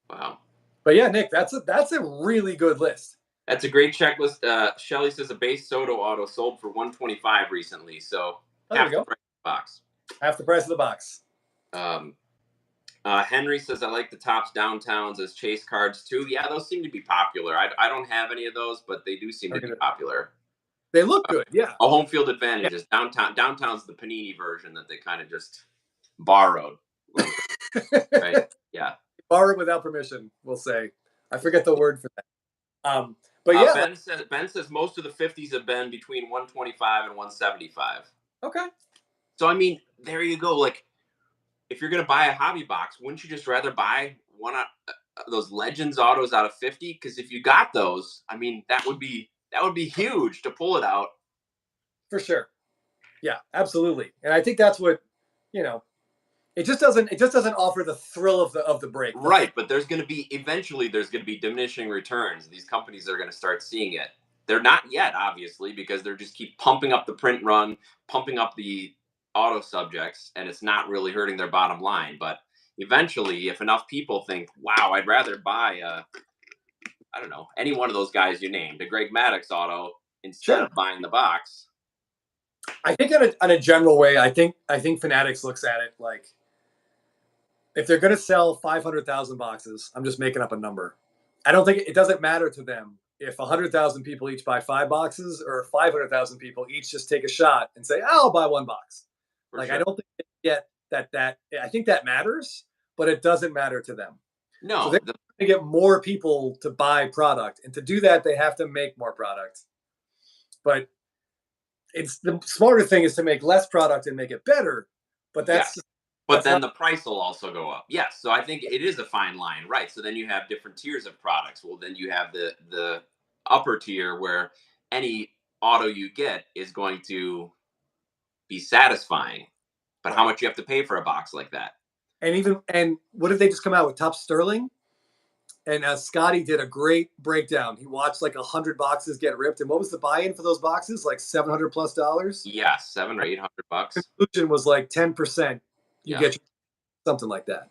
Wow. But yeah, Nick, that's a really good list. That's a great checklist. Shelly says a base Soto auto sold for $125 recently, so half the price of the box. Half the price of the box. Henry says I like the Topps Downtowns as chase cards too. Yeah, those seem to be popular. I don't have any of those, but they do seem to be popular. They look good, yeah. A home field advantage is Downtown's the Panini version that they kind of just borrowed. Right? Yeah. Borrowed without permission, we'll say. I forget the word for that. But yeah, Ben says most of the 50s have been between 125 and 175. Okay. So I mean, there you go. Like, if you're gonna buy a hobby box, wouldn't you just rather buy one of those Legends autos out of 50? Because if you got those, I mean, that would be huge to pull it out. For sure. Yeah, absolutely. And I think that's what it just doesn't offer the thrill of the break. Right, but eventually there's gonna be diminishing returns. These companies are gonna start seeing it. They're not yet, obviously, because they're just keep pumping up the print run, pumping up the auto subjects, and it's not really hurting their bottom line. But eventually, if enough people think, wow, I'd rather buy I don't know, any one of those guys you named, a Greg Maddux auto, instead of buying the box. I think in a general way, I think Fanatics looks at it like, if they're going to sell 500,000 boxes, I'm just making up a number. I don't think it doesn't matter to them if 100,000 people each buy 5 boxes or 500,000 people each just take a shot and say, I'll buy 1 box. Sure. I don't think they get that. I think that matters, but it doesn't matter to them. No. So they're going to get more people to buy product. And to do that, they have to make more product. But it's the smarter thing is to make less product and make it better. But that's... Yeah. But then the price will also go up. Yes. So I think it is a fine line, right? So then you have different tiers of products. Well, then you have the upper tier where any auto you get is going to be satisfying. But how much you have to pay for a box like that? And what did they just come out with? Top Sterling? And Scotty did a great breakdown. He watched like 100 boxes get ripped. And what was the buy-in for those boxes? Like $700+? Yeah, $700 or $800. Conclusion was like 10%. You get something like that.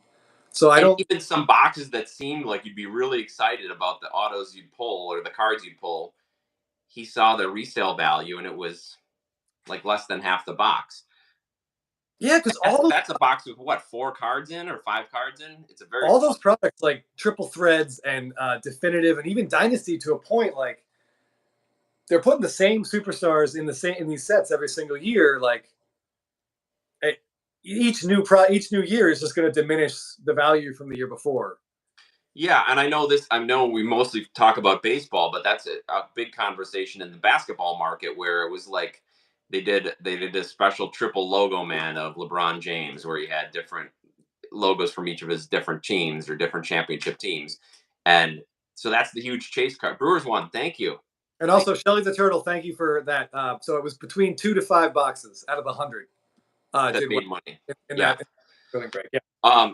So even some boxes that seemed like you'd be really excited about the autos you'd pull or the cards you'd pull. He saw the resale value and it was like less than half the box. Yeah, because that's a box with what, 4 cards in or 5 cards in? It's a very all those products like Triple Threads and Definitive and even Dynasty to a point, like they're putting the same superstars in these sets every single year. Like each new year is just going to diminish the value from the year before. Yeah, and I know we mostly talk about baseball, but that's a big conversation in the basketball market where it was like they did a special triple logo man of LeBron James where he had different logos from each of his different teams or different championship teams. And so that's the huge chase card. Brewers won. Thank you. And also Shelly the Turtle, thank you for that. So it was between 2 to 5 boxes out of 100. That made money. That break. Yeah.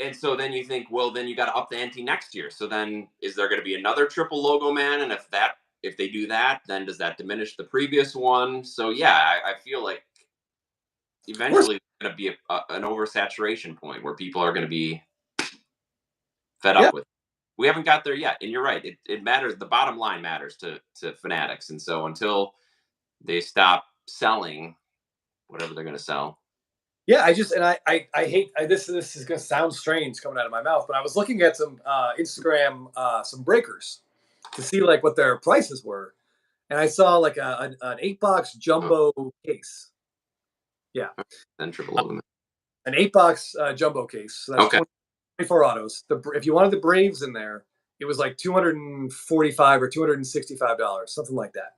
And so then you think, well, then you got to up the ante next year. So then is there going to be another triple logo man? And if they do that, then does that diminish the previous one? So yeah, I feel like eventually it's going to be an oversaturation point where people are going to be fed up with it. We haven't got there yet. And you're right. It matters. The bottom line matters to Fanatics. And so until they stop selling whatever they're going to sell, Yeah, I hate this is gonna sound strange coming out of my mouth, but I was looking at some Instagram some breakers to see like what their prices were, and I saw like an 8 box Oh, jumbo case. Yeah, then triple over. an 8 box jumbo case. So that's Okay. 24 autos. If you wanted the Braves in there, it was like 245 or $265, something like that.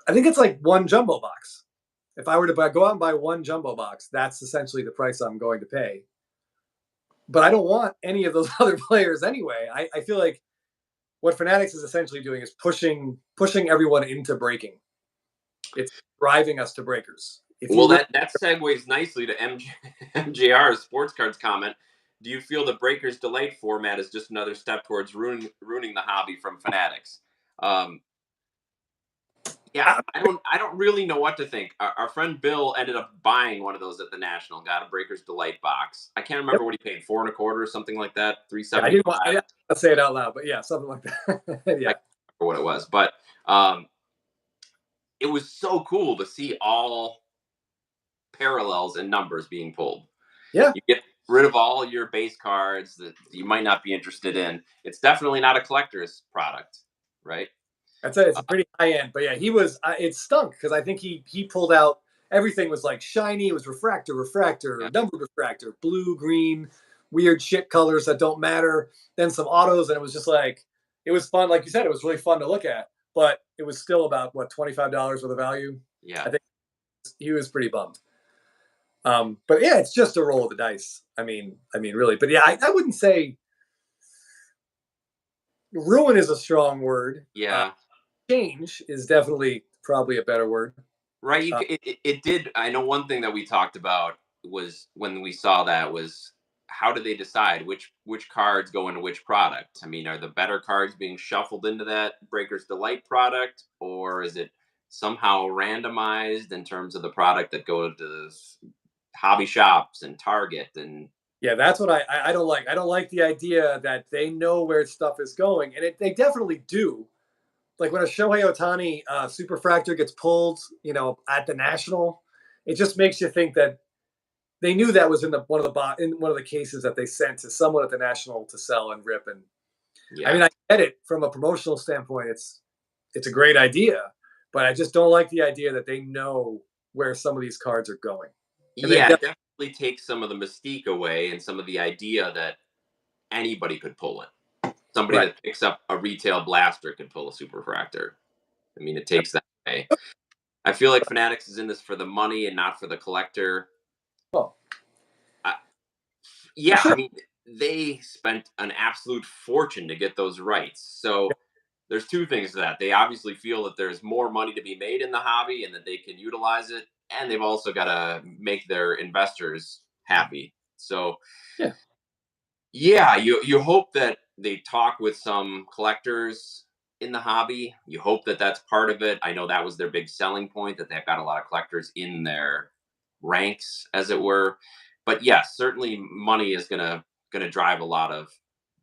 I think it's like one jumbo box. If I were to go out and buy one jumbo box, that's essentially the price I'm going to pay. But I don't want any of those other players anyway. I feel like what Fanatics is essentially doing is pushing everyone into breaking. It's driving us to breakers. If Well, you that segues nicely to MJR's sports cards comment. Do you feel the Breakers Delight format is just another step towards ruining the hobby from Fanatics? Um, yeah, I, I don't really know what to think. Our friend Bill ended up buying one of those at the National. Got a Breakers Delight box. I can't yep, remember what he paid, 4 1/4 or something like that. three yeah, seventy I five. didn't want to say it out loud, but yeah, something like that. I Yeah, can't remember what it was, but it was so cool to see all parallels and numbers being pulled. yeah. You get rid of all your base cards that you might not be interested in. It's definitely not a collector's product, right? I'd say it's a pretty high end, but yeah, he was. It stunk because I think he pulled out everything was like shiny. It was Yeah. number refractor, blue, green, weird shit colors that don't matter. Then some autos, and it was just like it was fun. Like you said, it was really fun to look at, but it was still about what $25 worth of value. Yeah. I think he was pretty bummed. But yeah, it's just a roll of the dice. Really. But yeah, I wouldn't say ruin is a strong word. Yeah. Change is definitely probably a better word. Right. Uh, It did. I know one thing that we talked about was when we saw that was how do they decide which cards go into which product? I mean, are the better cards being shuffled into that Breaker's Delight product, or is it somehow randomized in terms of the product that go to hobby shops and Target and Yeah, that's what I don't like. I don't like the idea that they know where stuff is going, and they definitely do. Like when a Shohei Otani superfractor gets pulled, at the National, it just makes you think that they knew that was in one of the cases that they sent to someone at the National to sell and rip. And I yeah. mean, I get it from a promotional standpoint. It's a great idea, but I just don't like the idea that they know where some of these cards are going, and they Yeah, it definitely definitely takes some of the mystique away and some of the idea that anybody could pull it. Somebody right. that picks up a retail blaster could pull a superfractor. I mean, it takes that away. I feel like Fanatics is in this for the money and not for the collector. Well, I, for yeah, I sure. mean, they spent an absolute fortune to get those rights. So there's two things to that. They obviously feel that there's more money to be made in the hobby and that they can utilize it. And they've also got to make their investors happy. So Yeah. yeah, you hope that they talk with some collectors in the hobby. You hope that that's part of it. I know that was their big selling point that they've got a lot of collectors in their ranks, as it were. But yes, certainly money is gonna drive a lot of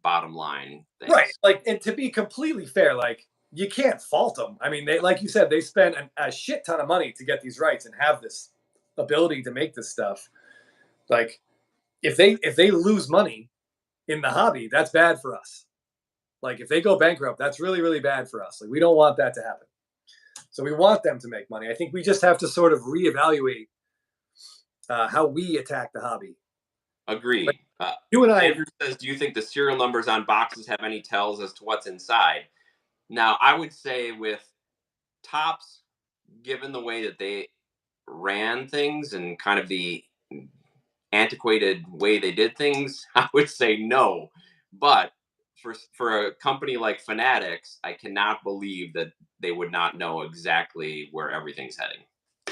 bottom line Right. things. Like, and to be completely fair, like you can't fault them. I mean, they like you said, they spent a shit ton of money to get these rights and have this ability to make this stuff. Like, if they lose money in the hobby, that's bad for us. Like, if they go bankrupt, that's really really bad for us. Like, we don't want that to happen. So we want them to make money. I think we just have to sort of reevaluate how we attack the hobby. Like Agreed. you and I, Andrew says, "Do you think the serial numbers on boxes have any tells as to what's inside?" Now, I would say with tops, given the way that they ran things and kind of the antiquated way they did things, I would say no. But for a company like Fanatics, I cannot believe that they would not know exactly where everything's heading.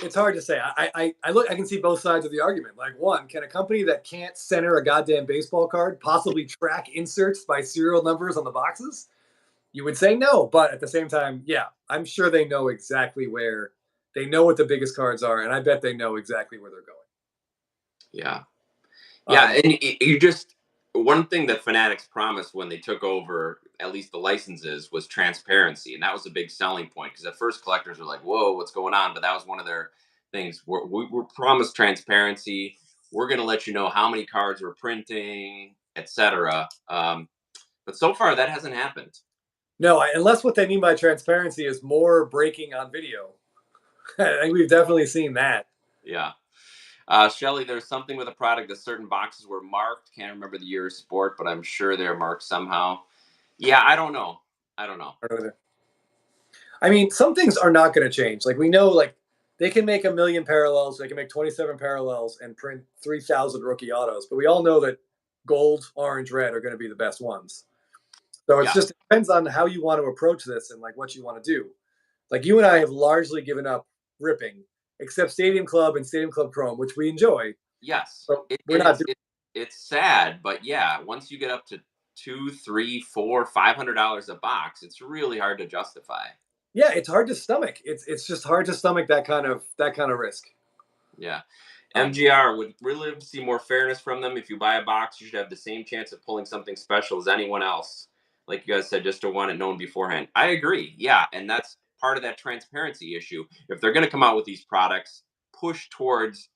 it's hard to say. I look. I can see both sides of the argument. Like, one, can a company that can't center a goddamn baseball card possibly track inserts by serial numbers on the boxes? You would say no, but at the same time, yeah, I'm sure they know exactly where. They know what the biggest cards are, and I bet they know exactly where they're Yeah. Yeah, going. and you just one thing that Fanatics promised when they took over at least the licenses was transparency, and that was a big selling point because at first collectors were like, "Whoa, what's going on?" But that was one of their things. We're promised transparency. We're going to let you know how many cards we're printing, etc. But so far, that hasn't happened. No, unless what they mean by transparency is more breaking on video. I think we've definitely seen that. Yeah. Shelly, there's something with a product that certain boxes were marked. Can't remember the year of sport, but I'm sure they're marked somehow. Yeah, I don't know. I don't know. I mean, some things are not going to change. Like we know, like they can make 1,000,000 parallels, they can make 27 parallels, and print 3,000 rookie autos. But we all know that gold, orange, red are going to be the best ones. So it's Yeah. just it depends on how you want to approach this and like what you want to do. Like you and I have largely given up ripping, except Stadium Club and Stadium Club Chrome, which we enjoy. Yes. But we're And not doing. it's sad, but yeah, once you get up to two, three, four, $500 a box, it's really hard to justify. Yeah, it's hard to stomach. It's just hard to stomach that kind of risk. Yeah. Um, MGR would really see more fairness from them. If you buy a box, you should have the same chance of pulling something special as anyone else. Like you guys said, just to want it known beforehand. I agree. Yeah. And that's part of that transparency issue. If they're going to come out with these products, push towards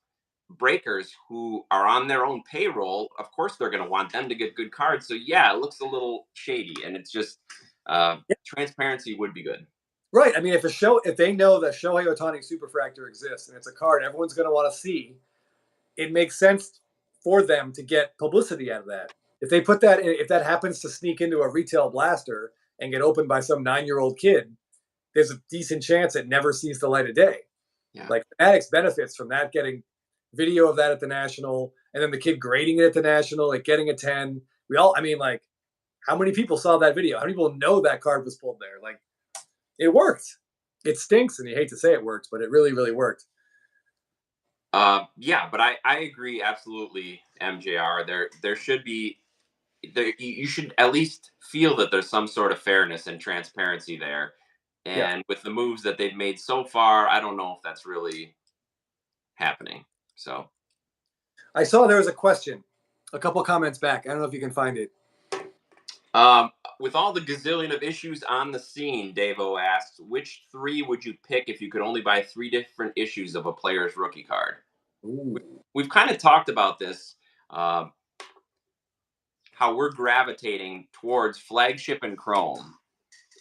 breakers who are on their own payroll. Of course, they're going to want them to get good cards. So, yeah, it looks a little shady. And it's just transparency would be good. right. I mean, if they know that Shohei Ohtani Superfractor exists and it's a card everyone's going to want to see, it makes sense for them to get publicity out of that. If they put that, if that happens to sneak into a retail blaster and get opened by some 9-year-old kid, there's a decent chance it never sees the light of day. Yeah. Like Fanatics benefits from that, getting video of that at the National, and then the kid grading it at the National, like getting a 10. I mean, like, how many people saw that video? How many people know that card was pulled there? Like, it worked. It stinks, and you hate to say it worked, but it really, really worked. Yeah, but I agree absolutely, MJR. There should be you should at least feel that there's some sort of fairness and transparency there. Yeah. And with the moves that they've made so far, I don't know if that's really happening. So I saw there was a question, a couple comments back. I don't know if you can find it. with all the gazillion of issues on the scene, Davo asks, which three would you pick if you could only buy three different issues of a player's rookie card? Ooh. We've kind of talked about this, how we're gravitating towards flagship and chrome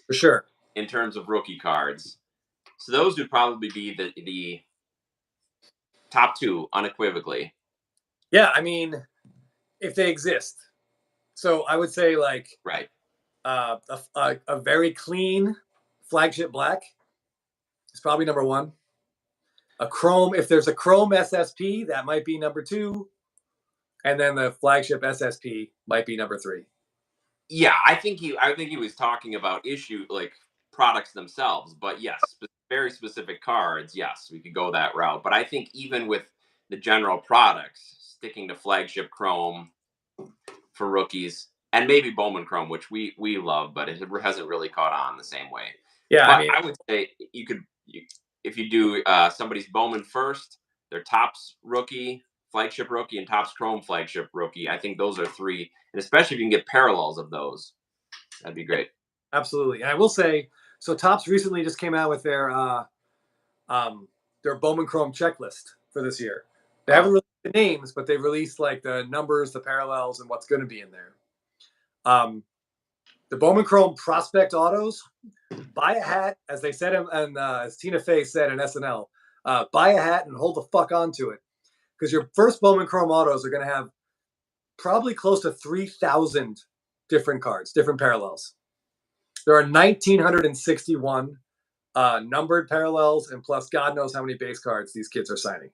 For sure. in terms of rookie cards. So those would probably be the top two unequivocally. Yeah, I mean, if they exist. So I would say like Right. a very clean flagship black is probably number one. A chrome, if there's a chrome SSP, that might be number two, and then the flagship SSP might be number three. Yeah, I think he was talking about issue like products themselves, but yes, very specific cards. Yes, we could go that route. But I think even with the general products, sticking to flagship chrome for rookies and maybe Bowman Chrome, which we love, but it hasn't really caught on the same way. Yeah, But I mean, I would say if you do somebody's Bowman first, their tops rookie, flagship rookie, and tops Chrome flagship rookie. I think those are three, and especially if you can get parallels of those, that'd be great. absolutely. And I will say, so Topps recently just came out with their Bowman Chrome checklist for this year. They haven't released the names, but they've released like the numbers, the parallels, and what's going to be in there. The Bowman Chrome prospect autos, buy a hat, as they said, and as Tina Fey said in SNL, buy a hat and hold the fuck onto it. Because your first Bowman Chrome autos are going to have probably close to 3,000 different cards, different parallels. There are 1,961 numbered parallels, and plus God knows how many base cards these kids are signing.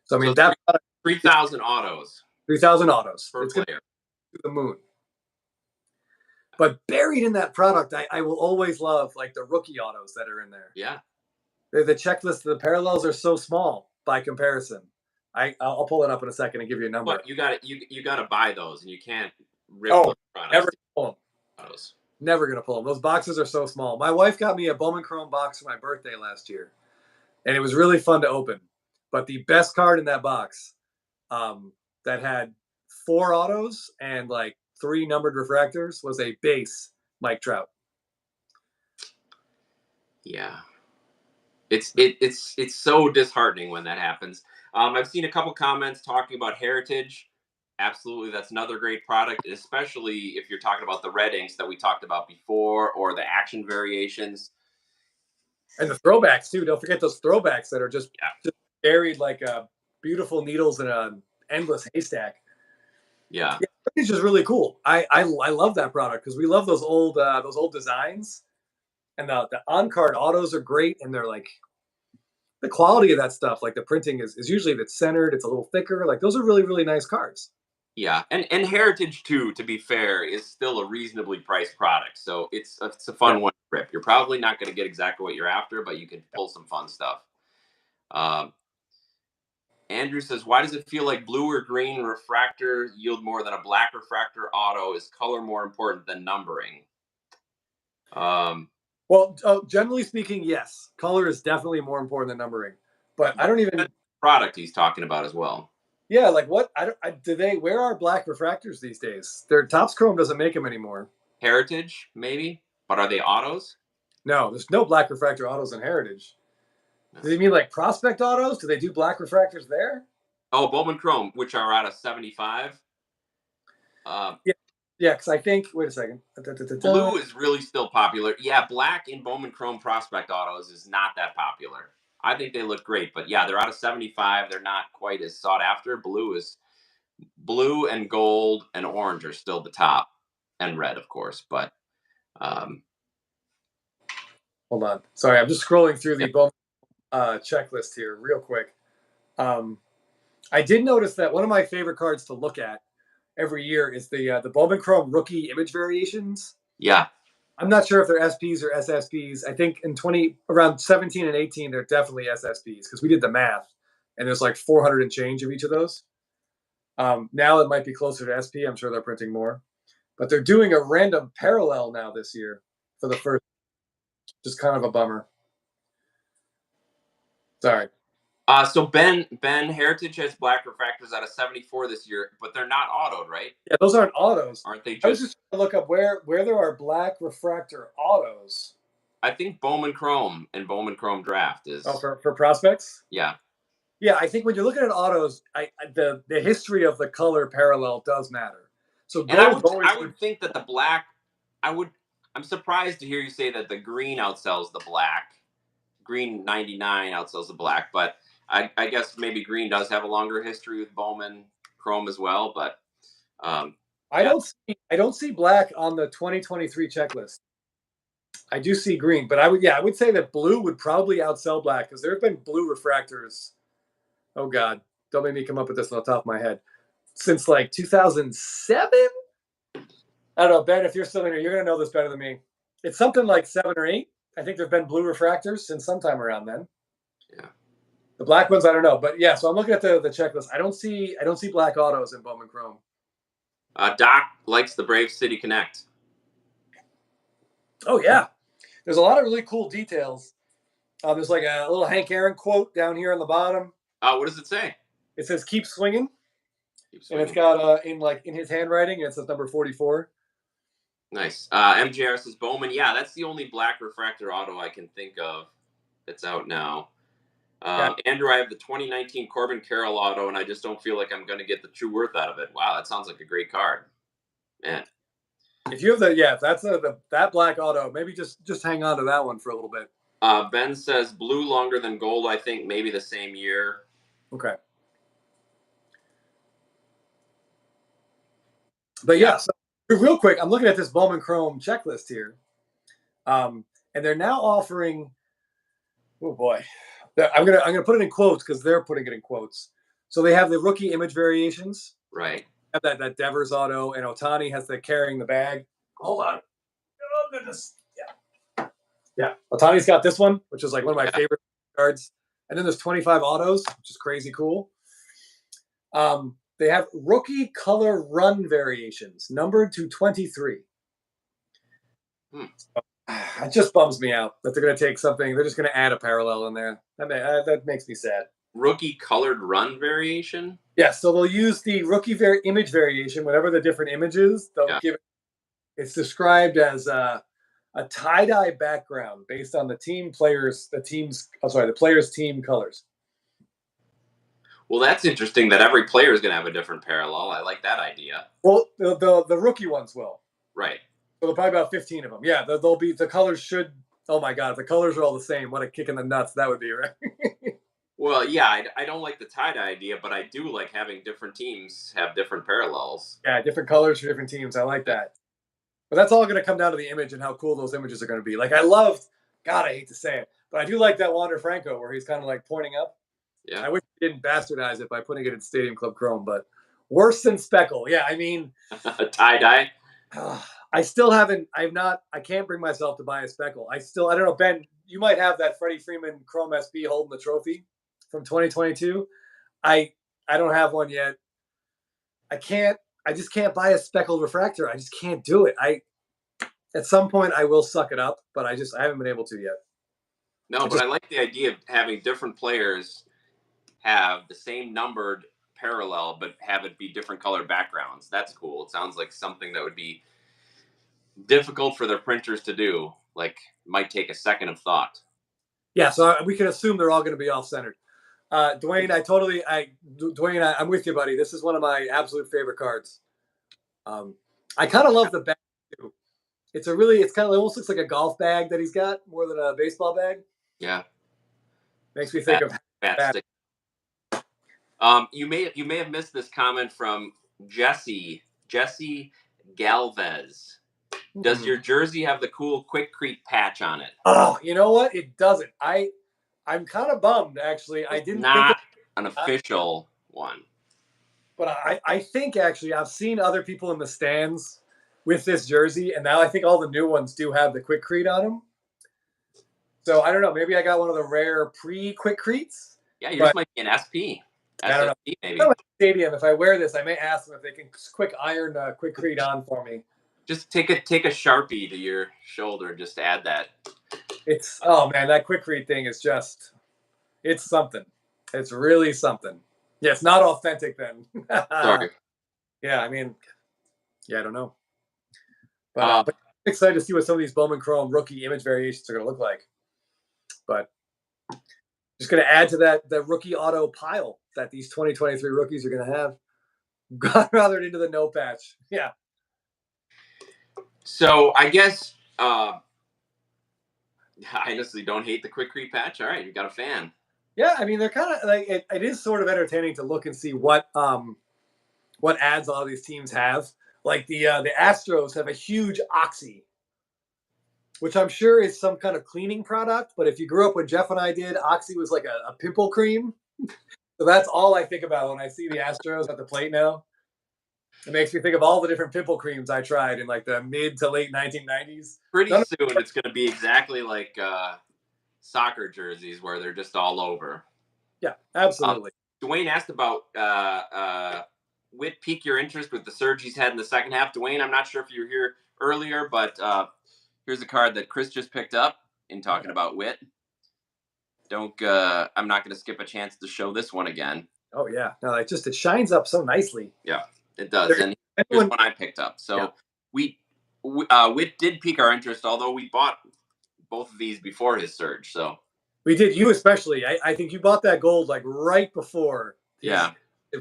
So, I mean, So that 3,000 autos 3,000 autos. per It's going player. to the moon. But buried in that product, I will always love like the rookie autos that are in there. Yeah. The checklist, the parallels are so small by comparison. I'll pull it up in a second and give you a number. But you got to buy those, and you can't rip Oh, those products. never pull them. Autos. Never gonna pull them. Those boxes are so small. My wife got me a Bowman Chrome box for my birthday last year, and it was really fun to open. But the best card in that box, that had 4 autos and like 3 numbered refractors, was a base Mike Trout. Yeah. It's so disheartening when that happens. I've seen a couple comments talking about Heritage. Absolutely, that's another great product, especially if you're talking about the red inks that we talked about before, or the action variations. And the throwbacks too. Don't forget those throwbacks that are just Yeah, buried like beautiful needles in an endless haystack. yeah, Yeah, Heritage is really cool. I love that product because we love those old designs, and the on card autos are great, and they're like the quality of that stuff. Like the printing is usually it's centered, it's a little thicker. Like those are really nice cards. yeah. And Heritage too, to be fair, is still a reasonably priced product, so it's a Yeah. fun one to rip. You're probably not going to get exactly what you're after, but you can pull some fun stuff. Um, Andrew says, "Why does it feel like blue or green refractor yield more than a black refractor auto? Is color more important than numbering?" Um, Well, generally speaking, yes, color is definitely more important than numbering. But I but don't the even. product he's talking about as well. Yeah, like what? I don't. Do they? Where are black refractors these days? Their Topps Chrome doesn't make them anymore. Heritage, maybe, but are they autos? No, there's no black refractor autos in Heritage. No. Do you mean like Prospect autos? Do they do black refractors there? Oh, Bowman Chrome, which are out of 75. Um, Yeah, yeah. Because I think. Wait a second. Da, da, da, da. Blue is really still popular. Yeah, black in Bowman Chrome Prospect autos is not that popular. I think they look great, but yeah, they're out of 75. They're not quite as sought after. Blue and gold and orange are still the top, and red, of course. But um, Hold on. Sorry, I'm just scrolling through yeah, the Bowman checklist here real quick. Um, I did notice that one of my favorite cards to look at every year is the Bowman Chrome rookie image variations. yeah, I'm not sure if they're SPs or SSPs. I think in around 17 and 18, they're definitely SSPs because we did the math, and there's like 400 and change of each of those. Now it might be closer to SP. I'm sure they're printing more, but they're doing a random parallel now this year for the first. Just kind of a bummer. Sorry. So Ben Heritage has black refractors out of 74 this year, but they're not autoed, right? Yeah, those aren't autos. Aren't they I was just? just trying to look up where there are black refractor autos. I think Bowman Chrome and Bowman Chrome Draft Oh, is. for prospects. Yeah, Yeah, I think when you're looking at autos, the history of the color parallel does matter. So and I gold's would always I would think that the black. I would. I'm surprised to hear you say that the green outsells the black. Green 99 outsells the black, but I guess maybe green does have a longer history with Bowman Chrome as well. But yeah, I don't see black on the 2023 checklist. I do see green, but I would say that blue would probably outsell black because there have been blue refractors. Oh God, don't make me come up with this on the top of my head. Since like 2007. I don't know, Ben. If you're still in here, you're gonna know this better than me. It's something like 7 or 8. I think there've been blue refractors since sometime around then. yeah. The black ones, I don't know, but yeah. So I'm looking at the checklist. I don't see black autos in Bowman Chrome. Doc likes the Brave City Connect. Oh yeah, there's a lot of really cool details. There's like a little Hank Aaron quote down here on the bottom. What does it say? It says "Keep swinging," Keep and it's swinging. got in his handwriting. It says number 44. Nice. MJR says Bowman. Yeah, that's the only black refractor auto I can think of that's out now. Yeah. Andrew, I have the 2019 Corbin Carroll auto, and I just don't feel like I'm going to get the true worth out of it. Wow, that sounds like a great card, man. If you have if that's that black auto, maybe just hang on to that one for a little bit. Ben says blue longer than gold. I think maybe the same year. Okay. But yeah, so real quick, I'm looking at this Bowman Chrome checklist here, and they're now offering. Oh boy, I'm gonna put it in quotes because they're putting it in quotes. So they have the rookie image variations. Right. Have that Devers auto, and Otani has the carrying the bag. Hold on. Oh goodness. Yeah. Otani's got this one, which is like one of my favorite cards. And then there's 25 autos, which is crazy cool. They have rookie color run variations, numbered to 23. It just bums me out that they're going to take something. They're just going to add a parallel in there. That makes me sad. Rookie colored run variation. Yeah, so they'll use the rookie image variation, whatever the different images. They'll give it. It's described as a tie-dye background based on the players' team colors. Well, that's interesting that every player is going to have a different parallel. I like that idea. Well, the rookie ones will. Right. So there'll probably about 15 of them. Yeah, they'll be the colors should. Oh my God, if the colors are all the same, what a kick in the nuts that would be, right? Well, yeah, I don't like the tie-dye idea, but I do like having different teams have different parallels. Yeah, different colors for different teams. I like that. But that's all going to come down to the image and how cool those images are going to be. Like I loved, God, I hate to say it, but I do like that Wander Franco where he's kind of like pointing up. Yeah. I wish he didn't bastardize it by putting it in Stadium Club Chrome, but worse than Speckle. Yeah, I mean, tie-dye. I still haven't. I can't bring myself to buy a Speckle. I don't know, Ben. You might have that Freddie Freeman Chrome SB holding the trophy from 2022. I don't have one yet. I just can't buy a speckled refractor. I just can't do it. At some point I will suck it up, but I haven't been able to yet. No, but I like the idea of having different players have the same numbered parallel, but have it be different colored backgrounds. That's cool. It sounds like something that would be difficult for their printers to do. Like, might take a second of thought. Yeah, so we can assume they're all going to be off-centered. Dwayne, Dwayne, I'm with you, buddy. This is one of my absolute favorite cards. I kind of love the bag too. It almost looks like a golf bag that he's got more than a baseball bag. Yeah, makes me think of bat. You may have missed this comment from Jesse Galvez. Does your jersey have the cool Quikrete patch on it? Oh, you know what? It doesn't. I'm kind of bummed, actually. I didn't think an official one. But I think, actually, I've seen other people in the stands with this jersey, and now I think all the new ones do have the Quikrete on them. So, I don't know. Maybe I got one of the rare pre-Quickretes. Yeah, yours might be an SP. I don't know. Maybe. Stadium, if I wear this, I may ask them if they can quick iron Quikrete on for me. Just take a Sharpie to your shoulder and just add that. Oh man, that Quikrete thing is it's something. It's really something. Yeah, it's not authentic then. Sorry. Yeah, I mean, yeah, I don't know. But I'm excited to see what some of these Bowman Chrome rookie image variations are going to look like. But just going to add to the rookie auto pile that these 2023 rookies are going to have. Gathered into the no patch. Yeah. So I guess I honestly don't hate the Quikrete patch. All right, you got a fan. Yeah, I mean they're kind of like it is sort of entertaining to look and see what ads all these teams have. Like the Astros have a huge Oxy, which I'm sure is some kind of cleaning product. But if you grew up when Jeff and I did, Oxy was like a pimple cream. So that's all I think about when I see the Astros at the plate now. It makes me think of all the different pimple creams I tried in like the mid to late 1990s. Pretty soon it's going to be exactly like soccer jerseys where they're just all over. Yeah, absolutely. Dwayne asked about Witt pique your interest with the surge he's had in the second half. Dwayne, I'm not sure if you were here earlier, but here's a card that Chris just picked up in talking about Witt. I'm not going to skip a chance to show this one again. Oh yeah, no, it shines up so nicely. Yeah. It does, and here's one I picked up. So yeah. Witt did pique our interest, although we bought both of these before his surge. So we did, you especially. I think you bought that gold like right before his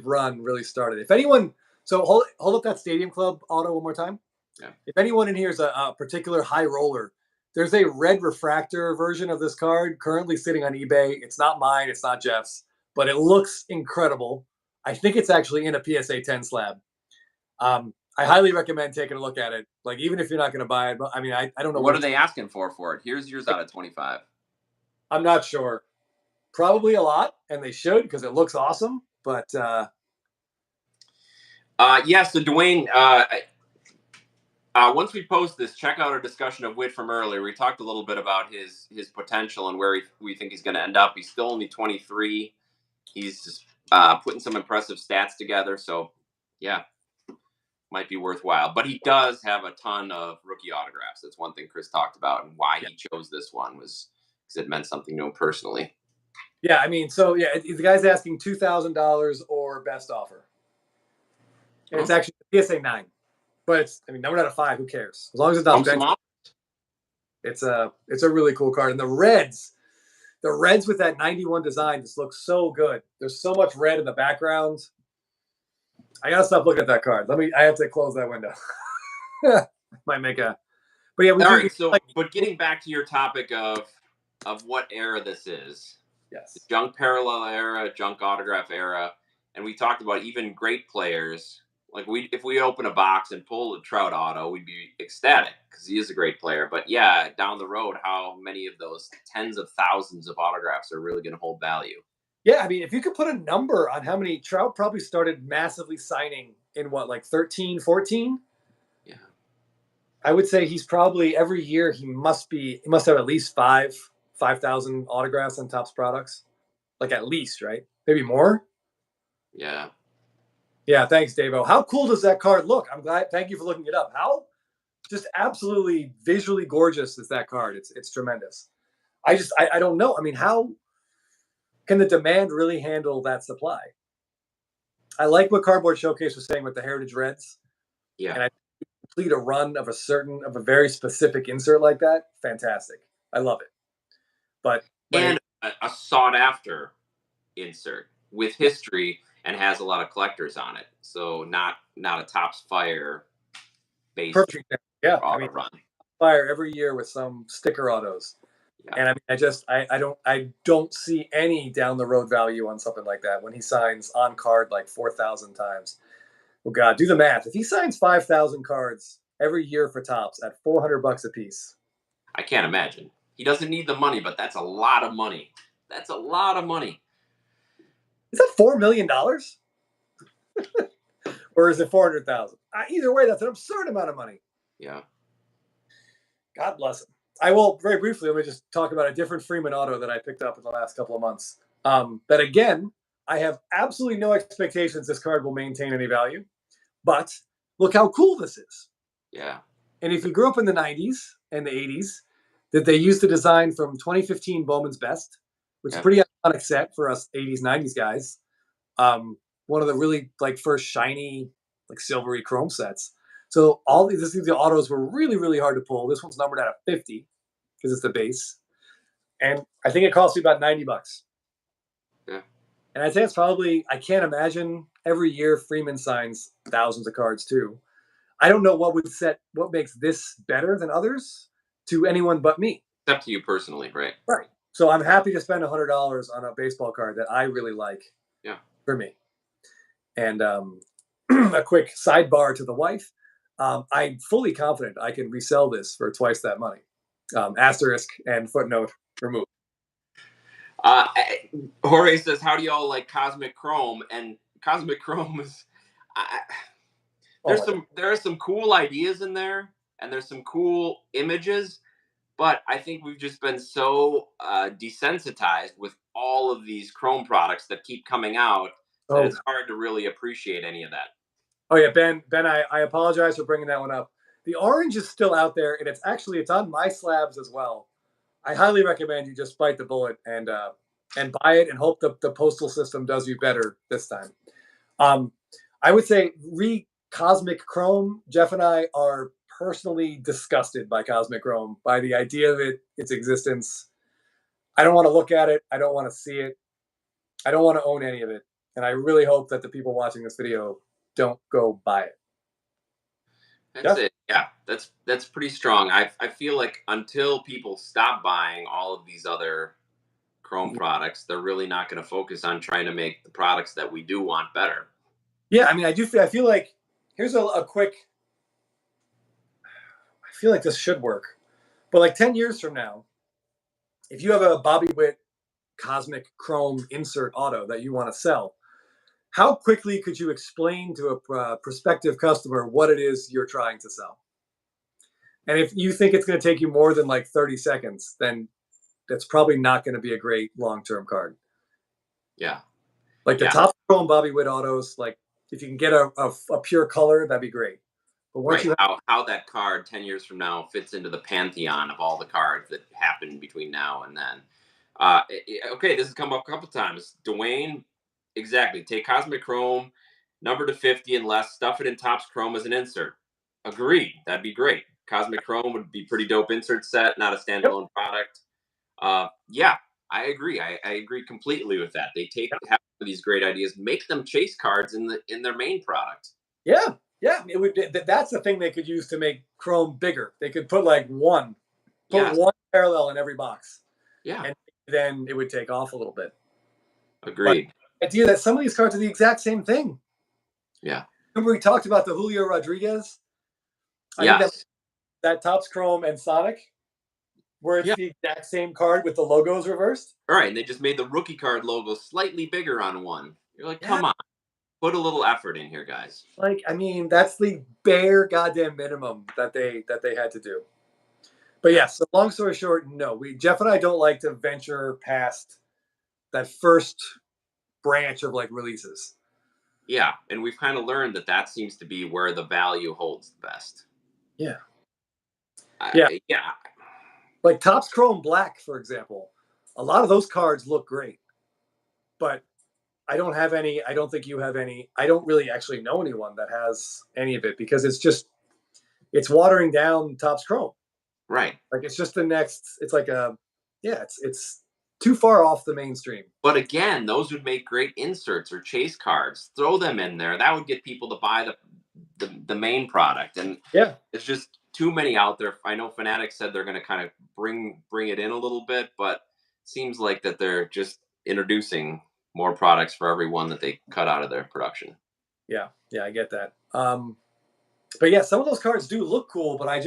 run really started. If anyone, so hold up that Stadium Club auto one more time. Yeah. If anyone in here is a particular high roller, there's a red refractor version of this card currently sitting on eBay. It's not mine. It's not Jeff's, but it looks incredible. I think it's actually in a PSA 10 slab. I highly recommend taking a look at it. Like, even if you're not going to buy it, but I mean, I don't know. What are they asking for it? Here's yours out of 25. I'm not sure. Probably a lot, and they should because it looks awesome. But so Dwayne, once we post this, check out our discussion of Witt from earlier. We talked a little bit about his potential and where we think he's going to end up. He's still only 23. He's just putting some impressive stats together. So, yeah, might be worthwhile. But he does have a ton of rookie autographs. That's one thing Chris talked about, and why he chose this one was because it meant something to him personally. Yeah, I mean, so, yeah, the guy's asking $2,000 or best offer. And it's actually PSA 9. But it's, I mean, number out of 5, who cares? As long as it's not bench. It's a really cool card. And the reds with that 91 design just look so good. There's so much red in the background. I gotta stop looking at that card. I have to close that window. Might make a, but yeah, we All do. right. So, Like, but getting back to your topic of what era this is, the yes. junk parallel era, junk autograph era, and we talked about even great players. Like if we open a box and pull a Trout auto, we'd be ecstatic because he is a great player. But yeah, down the road, how many of those tens of thousands of autographs are really going to hold value? Yeah, I mean, if you could put a number on how many Trout probably started massively signing in what, like 13, 14? Yeah. I would say he's probably every year he must have at least 5,000 autographs on Topps products. Like at least, right? Maybe more. Yeah. Yeah, thanks, Davo. How cool does that card look? I'm glad. Thank you for looking it up. How just absolutely visually gorgeous is that card? It's tremendous. I don't know. I mean, how can the demand really handle that supply? I like what Cardboard Showcase was saying with the Heritage Reds, Yeah. and I complete a run of a very specific insert like that. Fantastic. I love it. But And a sought after insert with history and has a lot of collectors on it. So not a Topps Fire based perfect, yeah. I auto mean, run. fire every year with some sticker autos. Yeah. And I mean, I don't see any down the road value on something like that when he signs on card like 4,000 times. Oh God, do the math. If he signs 5,000 cards every year for Topps at $400 a piece, I can't imagine. He doesn't need the money, but that's a lot of money. That's a lot of money. is that $4 million, or is it 400,000? Either way, that's an absurd amount of money. Yeah. God bless him. I will very briefly. Let me just talk about a different Freeman auto that I picked up in the last couple of months. That again, I have absolutely no expectations this card will maintain any value. But look how cool this is. Yeah. And if you grew up in the 90s and the 80s, that they used the design from 2015 Bowman's Best, which is a pretty iconic set for us 80s, 90s guys. One of the really like first shiny, like silvery chrome sets. So all these the autos were really, really hard to pull. This one's numbered out of 50 because it's the base. And I think it cost me about $90. Yeah. And I'd say it's probably, I can't imagine every year Freeman signs thousands of cards too. I don't know what makes this better than others to anyone but me. It's up to you personally, right? Right. So I'm happy to spend $100 on a baseball card that I really like. Yeah. For me. And a quick sidebar to the wife. I'm fully confident I can resell this for twice that money. Asterisk and footnote removed. Jorge says, "How do y'all like Cosmic Chrome?" And Cosmic Chrome is, there are some cool ideas in there, and there's some cool images, but I think we've just been so desensitized with all of these Chrome products that keep coming out that it's hard to really appreciate any of that. Oh yeah, Ben, I apologize for bringing that one up. The orange is still out there, and it's on my slabs as well. I highly recommend you just bite the bullet and buy it and hope the postal system does you better this time. I would say Cosmic Chrome. Jeff and I are personally disgusted by Cosmic Chrome, by the idea of its existence. I don't want to look at it. I don't want to see it. I don't want to own any of it. And I really hope that the people watching this video don't go buy it. That's it. Yeah, that's pretty strong. I feel like until people stop buying all of these other Chrome products, they're really not going to focus on trying to make the products that we do want better. Yeah, I mean, I feel like here's a quick. I feel like this should work, but like 10 years from now, if you have a Bobby Witt Cosmic Chrome insert auto that you want to sell, how quickly could you explain to a prospective customer what it is you're trying to sell? And if you think it's going to take you more than like 30 seconds, then that's probably not going to be a great long-term card. Yeah. Like the top Chrome Bobby Witt autos, like if you can get a pure color, that'd be great. But once how that card 10 years from now fits into the pantheon of all the cards that happen between now and then. Okay, this has come up a couple times. Dwayne, exactly. Take Cosmic Chrome, number to 50 and less, stuff it in Topps Chrome as an insert. Agreed. That'd be great. Cosmic Chrome would be pretty dope insert set, not a Yep. standalone product. Yeah, I agree. I agree completely with that. They have these great ideas, make them chase cards in their main product. Yeah, yeah. It would. That's the thing they could use to make Chrome bigger. They could put like one Yeah, parallel in every box, yeah, and then it would take off a little bit. But agreed. the idea that some of these cards are the exact same thing. Yeah, Remember we talked about the Julio Rodriguez? I think yes, that Topps Chrome and Sonic, where it's yeah. the exact same card with the logos reversed. All right, and they just made the rookie card logo slightly bigger on one. You're like, Yeah, come on, put a little effort in here, guys. like I mean, that's the bare goddamn minimum that they had to do. But Yeah, yes, so long story short, no, Jeff and I don't like to venture past that first branch of like releases. yeah, and we've kind of learned that seems to be where the value holds the best. Yeah. Yeah. Yeah, Like Topps Chrome Black, for example. A lot of those cards look great. But I don't have any, I don't think you have any. I don't really actually know anyone that has any of it because it's watering down Topps Chrome. right. Like it's just the next, it's like it's too far off the mainstream. But again, those would make great inserts or chase cards. Throw them in there. That would get people to buy the main product. And Yeah. it's just too many out there. I know Fanatics said they're going to kind of bring it in a little bit, but seems like that they're just introducing more products for every one that they cut out of their production. Yeah. Yeah, I get that. But yeah, some of those cards do look cool, but I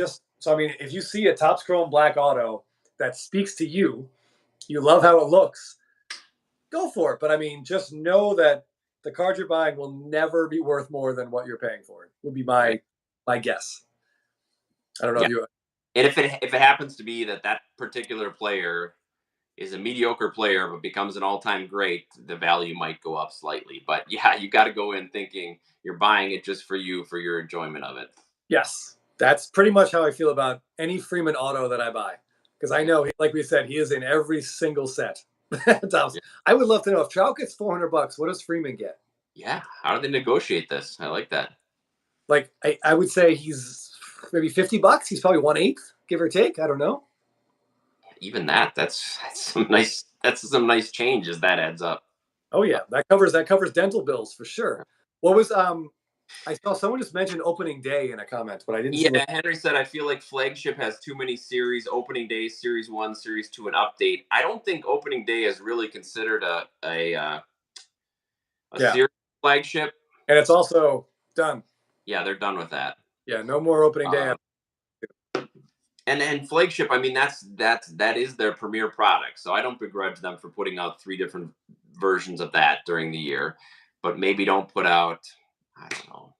mean, if you see a Topps Chrome Black Auto that speaks to you, you love how it looks, go for it. But I mean, just know that the card you're buying will never be worth more than what you're paying for it. Would be Right. my guess. I don't know Yeah. if you. And if it happens to be that particular player is a mediocre player but becomes an all-time great, the value might go up slightly. But yeah, you got to go in thinking you're buying it just for you, for your enjoyment of it. Yes, that's pretty much how I feel about any Freeman Auto that I buy because I Yeah. know, like we said, he is in every single set. Yeah. I would love to know if Trout gets $400. What does Freeman get? Yeah. How do they negotiate this? I like that. Like I would say he's maybe $50. He's probably 1/8, give or take. I don't know. Even that's some nice change as that adds up. Oh yeah, that covers dental bills for sure. What was I saw someone just mention opening day in a comment, but I didn't see what. Yeah, Henry said I feel like flagship has too many series, opening day, series 1, series 2 and update. I don't think opening day is really considered a Yeah, series flagship. and it's also done. Yeah, they're done with that. Yeah, no more opening day. Um, and flagship, I mean that is their premier product. So I don't begrudge them for putting out 3 different versions of that during the year, but maybe don't put out, I don't know.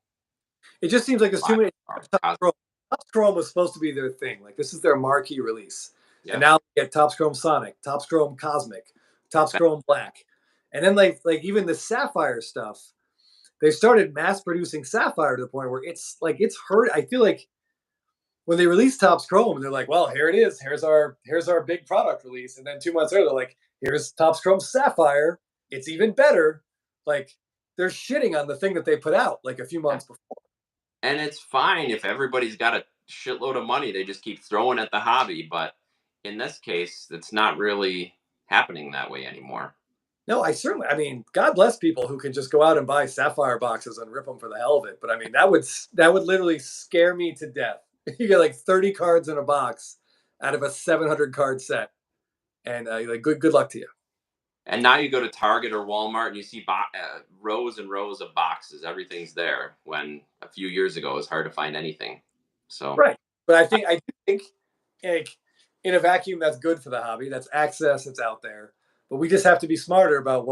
It just seems like there's too many. Cos- Topps Chrome was supposed to be their thing. Like this is their marquee release, and Yeah. now we get Topps Chrome Sonic, Topps Chrome Cosmic, Topps Chrome Black, and then like even the Sapphire stuff. They started mass producing Sapphire to the point where it's like it's hurt. I feel like when they released Topps Chrome, they're like, well, here it is. Here's our big product release. And then 2 months later, they're like, here's Topps Chrome Sapphire. It's even better. Like they're shitting on the thing that they put out like a few months before. And it's fine if everybody's got a shitload of money, they just keep throwing at the hobby. But in this case, it's not really happening that way anymore. No, I mean, God bless people who can just go out and buy Sapphire boxes and rip them for the hell of it. But I mean, that would literally scare me to death. You get like 30 cards in a box out of a 700 card set, and like good luck to you. And now you go to Target or Walmart and you see rows and rows of boxes. Everything's there. When a few years ago it was hard to find anything. So Right. But I do think like in a vacuum that's good for the hobby. That's access, it's out there. But we just have to be smarter about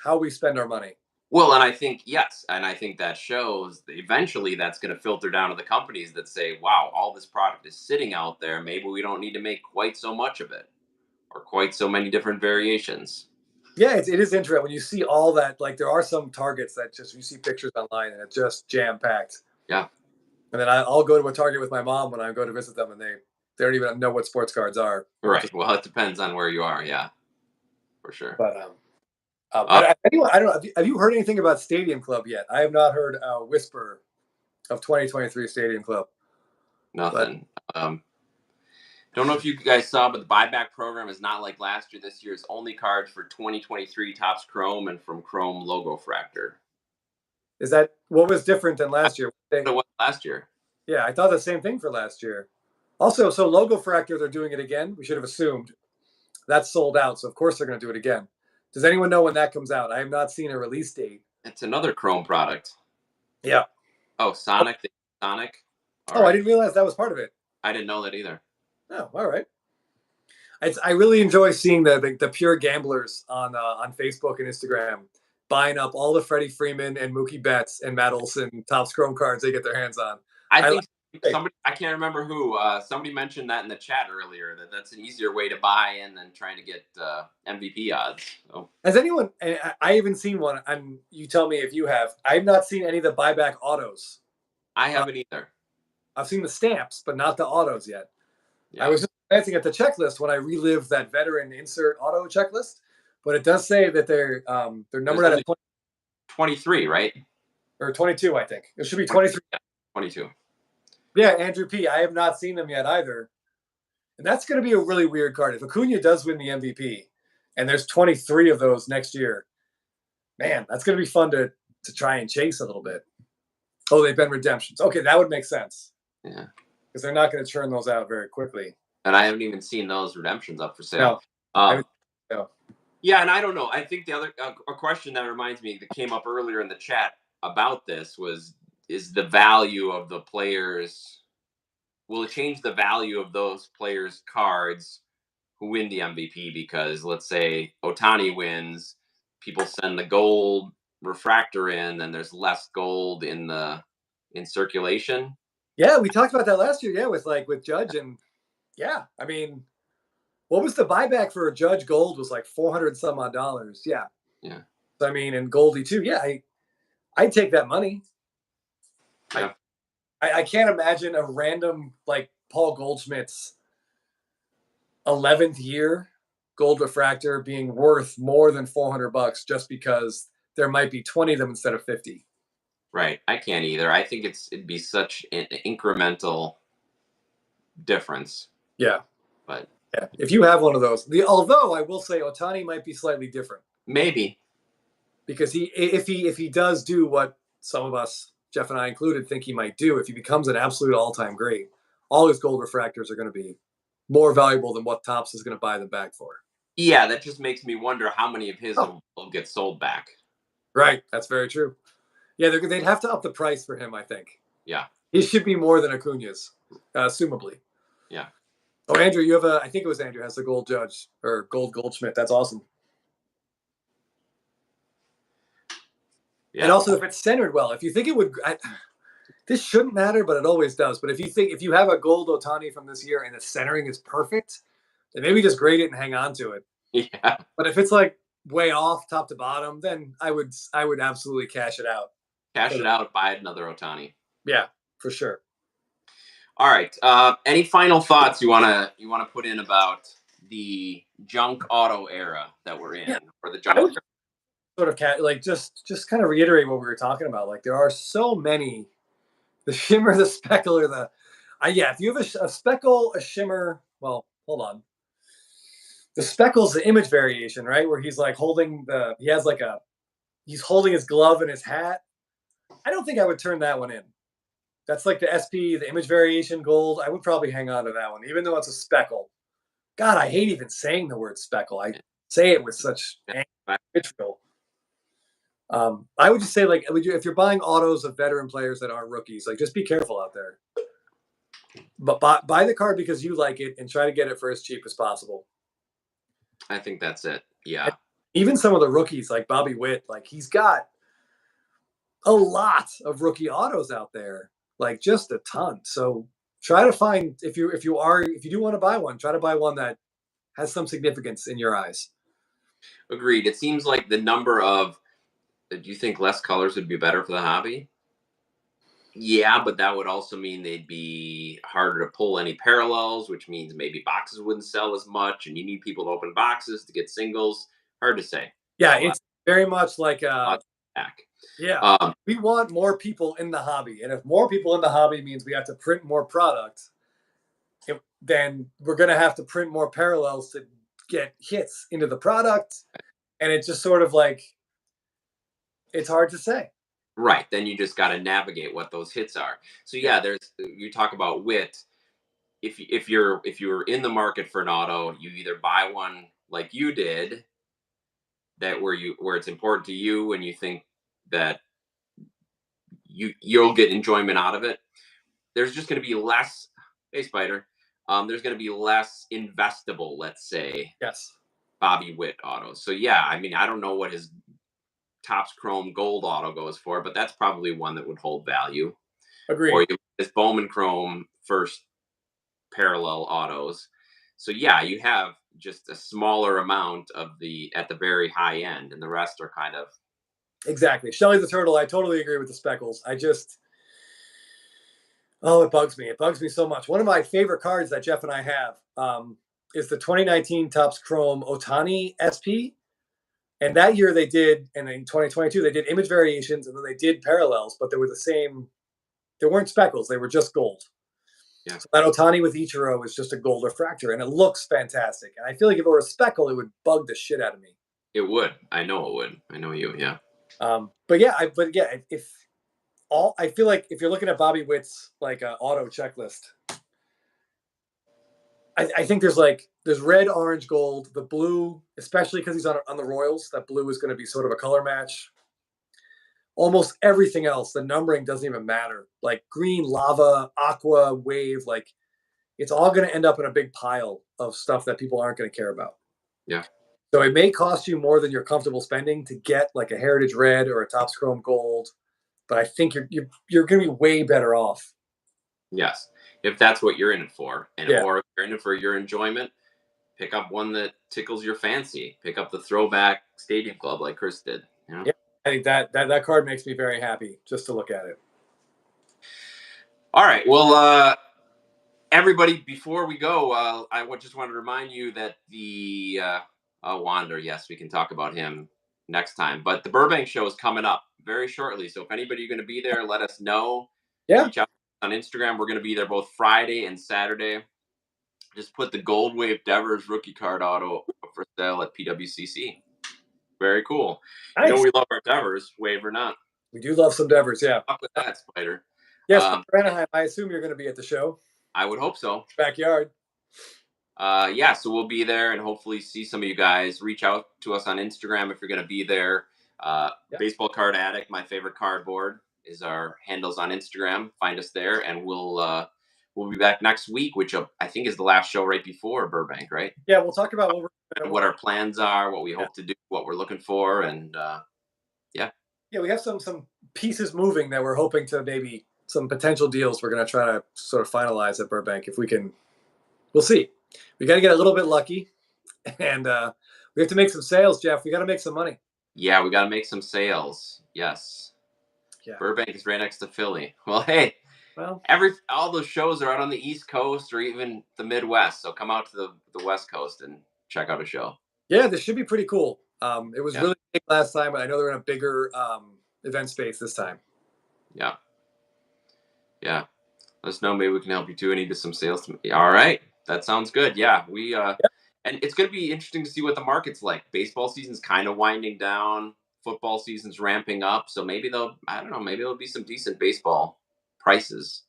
how we spend our money. well, and I think yes, and I think that shows that eventually that's going to filter down to the companies that say, "Wow, all this product is sitting out there. Maybe we don't need to make quite so much of it, or quite so many different variations." Yeah, it is interesting when you see all that. Like there are some targets that just you see pictures online and it's just jam packed. Yeah. And then I'll go to a Target with my mom when I go to visit them, and they don't even know what sports cards are. Right. Well, it depends on where you are. Yeah, for sure. But Uh, anyone, I don't know. Have you heard anything about Stadium Club yet? I have not heard a whisper of 2023 Stadium Club. Nothing. Don't know if you guys saw, but the buyback program is not like last year. This year is only cards for 2023 Topps Chrome and from Chrome Logo Fractor. Is that what was different than last year? It was last year. Yeah, I thought the same thing for last year. Also, so Logo Fractor, they're doing it again. We should have assumed that's sold out, so of course they're going to do it again. Does anyone know when that comes out? I have not seen a release date. It's another Chrome product. Yeah. Oh, Sonic. Sonic. All right. I didn't realize that was part of it. I didn't know that either. Oh, all right. I really enjoy seeing the pure gamblers on Facebook and Instagram buying up all the Freddie Freeman and Mookie Betts and Matt Olson Topps Chrome cards they get their hands on. I think somebody, I can't remember who, somebody mentioned that in the chat earlier, that's an easier way to buy in than trying to get MVP odds. So. Has anyone, I haven't seen one, and you tell me if you have, I've not seen any of the buyback autos. I haven't either. I've seen the stamps, but not the autos yet. Yeah. I was just glancing at the checklist when I relived that veteran insert auto checklist, but it does say that they're numbered at 23, right? Or 22, I think. It should be 23. 22. Yeah, Andrew P. I have not seen them yet either. And that's going to be a really weird card. If Acuna does win the MVP, and there's 23 of those next year, man, that's going to be fun to try and chase a little bit. Oh, they've been redemptions. Okay, that would make sense. Yeah. Because they're not going to churn those out very quickly. And I haven't even seen those redemptions up for sale. No. Yeah, and I don't know. I think the other a question that reminds me that came up earlier in the chat about this is the value of the players. Will it change the value of those players' cards who win the MVP? Because let's say Ohtani wins, people send the gold refractor in, and there's less gold in circulation. Yeah, we talked about that last year. Yeah, with Judge, and yeah, I mean, what was the buyback for a Judge gold was like $400 some odd. Yeah. Yeah. So, I mean, and Goldie too. Yeah, I'd take that money. Yeah. I can't imagine a random like Paul Goldschmidt's 11th year gold refractor being worth more than $400 just because there might be 20 of them instead of 50. Right. I can't either. I think it'd be such an incremental difference. Yeah. But yeah, if you have one of those, although I will say Ohtani might be slightly different. Maybe. Because if he does do what some of us, Jeff and I included, think he might do, if he becomes an absolute all-time great, all his gold refractors are going to be more valuable than what Topps is going to buy them back for. Yeah, that just makes me wonder how many of his will get sold back. Right. That's very true. Yeah, they'd have to up the price for him, I think. Yeah. He should be more than Acuna's, assumably. Yeah. Oh, Andrew, you have I think it was Andrew, has the gold Judge or gold Goldschmidt. That's awesome. Yeah. And also, if it's centered well, if you think it would, this shouldn't matter, but it always does. But if you have a gold Ohtani from this year and the centering is perfect, then maybe just grade it and hang on to it. Yeah. But if it's like way off top to bottom, then I would absolutely cash it out. Cash it out, buy another Ohtani. Yeah, for sure. All right. Any final thoughts you wanna put in about the junk auto era that we're in, or the junk? Sort of like just kind of reiterate what we were talking about. Like there are so many, the shimmer, the speckle, or the if you have a speckle, a shimmer. Well, hold on. The speckle's the image variation, right? Where he's like he's holding his glove and his hat. I don't think I would turn that one in. That's like the SP, the image variation gold. I would probably hang on to that one, even though it's a speckle. God, I hate even saying the word speckle. I say it with such vitriol. I would just say, like, if you're buying autos of veteran players that aren't rookies, like, just be careful out there. But buy the card because you like it and try to get it for as cheap as possible. I think that's it. Yeah. And even some of the rookies, like Bobby Witt, like he's got a lot of rookie autos out there, like just a ton. So try to find if you do want to buy one, try to buy one that has some significance in your eyes. Agreed. It seems like the number of. Do you think less colors would be better for the hobby? Yeah, but that would also mean they'd be harder to pull any parallels, which means maybe boxes wouldn't sell as much, and you need people to open boxes to get singles. Hard to say. Yeah, it's very much like Yeah. We want more people in the hobby. And if more people in the hobby means we have to print more product, then we're going to have to print more parallels to get hits into the product. And it's just sort of like, it's hard to say. Right. Then you just got to navigate what those hits are. So yeah, there's you talk about Witt. If you're in the market for an auto, you either buy one like you did, that where it's important to you and you think that you'll get enjoyment out of it. There's just going to be less, hey Spider, there's going to be less investable, let's say, Yes. Bobby Witt autos. So yeah, I mean, I don't know what his Topps Chrome Gold auto goes for, but that's probably one that would hold value. Agreed. Or his Bowman Chrome first parallel autos. So yeah, you have just a smaller amount of the at the very high end, and the rest are kind of exactly. Shelly the Turtle. I totally agree with the speckles. It bugs me. It bugs me so much. One of my favorite cards that Jeff and I have is the 2019 Topps Chrome Otani SP. And that year they did, and in 2022, they did image variations and then they did parallels, but they were the same. They weren't speckles. They were just gold. Yeah. So that Otani with Ichiro is just a gold refractor, and it looks fantastic. And I feel like if it were a speckle, it would bug the shit out of me. It would. I know it would. I know you. Yeah. I feel like if you're looking at Bobby Witt's like auto checklist, I think there's red, orange, gold, the blue, especially because he's on the Royals. That blue is going to be sort of a color match. Almost everything else, the numbering doesn't even matter. Like green, lava, aqua, wave, like it's all going to end up in a big pile of stuff that people aren't going to care about. Yeah. So it may cost you more than you're comfortable spending to get like a Heritage Red or a Topps Chrome Gold, but I think you're going to be way better off. Yes, if that's what you're in it for, or if you're in it for your enjoyment, pick up one that tickles your fancy. Pick up the throwback Stadium Club like Chris did. You know? Yeah, I think that card makes me very happy just to look at it. All right, well, everybody, before we go, I just want to remind you that the Wander, yes, we can talk about him next time, but the Burbank show is coming up very shortly. So if anybody are going to be there, let us know. Yeah. Reach out on Instagram. We're going to be there both Friday and Saturday. Just put the Gold Wave Devers rookie card auto for sale at PWCC. Very cool. Nice. You know we love our Devers, wave or not. We do love some Devers, yeah. Fuck with that, Spider. Yes, Anaheim, I assume you're going to be at the show. I would hope so. Backyard. Yeah, so we'll be there and hopefully see some of you guys. Reach out to us on Instagram if you're going to be there. Baseball Card Addict, my favorite cardboard, is our handles on Instagram. Find us there, and we'll be back next week, which I think is the last show right before Burbank, right? Yeah, we'll talk about what our plans are, what we hope to do, what we're looking for, and yeah, we have some pieces moving that we're hoping to maybe some potential deals we're going to try to sort of finalize at Burbank if we can. We'll see. We got to get a little bit lucky, and we have to make some sales, Jeff. We got to make some money. Yeah, we got to make some sales. Yes. Yeah. Burbank is right next to Philly. Well, hey. Well, all those shows are out on the East Coast or even the Midwest. So come out to the West Coast and check out a show. Yeah, this should be pretty cool. It was really big last time, but I know they're in a bigger event space this time. Yeah. Yeah. Let us know. Maybe we can help you too. I need some sales. All right. That sounds good. Yeah. And it's going to be interesting to see what the market's like. Baseball season's kind of winding down. Football season's ramping up. So maybe there'll be some decent baseball prices.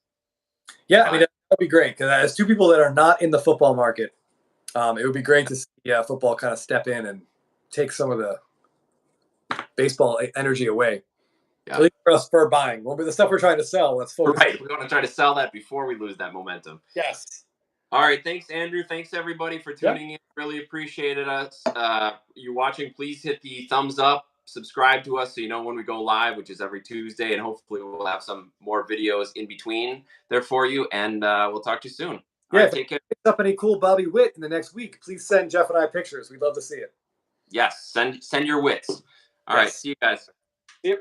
Yeah, I mean, that would be great because as two people that are not in the football market, it would be great to see football kind of step in and take some of the baseball energy away. Yeah. At least for us for buying. Well, the stuff we're trying to sell, let's focus. Right, we want to try to sell that before we lose that momentum. Yes. All right, thanks, Andrew. Thanks, everybody, for tuning in. Really appreciated us. You watching, please hit the thumbs up. Subscribe to us so you know when we go live, which is every Tuesday, and hopefully we'll have some more videos in between there for you, and we'll talk to you soon. All right, take care. If you pick up any cool Bobby Witt in the next week, please send Jeff and I pictures. We'd love to see it. Yes, send your wits. All right, see you guys. See you.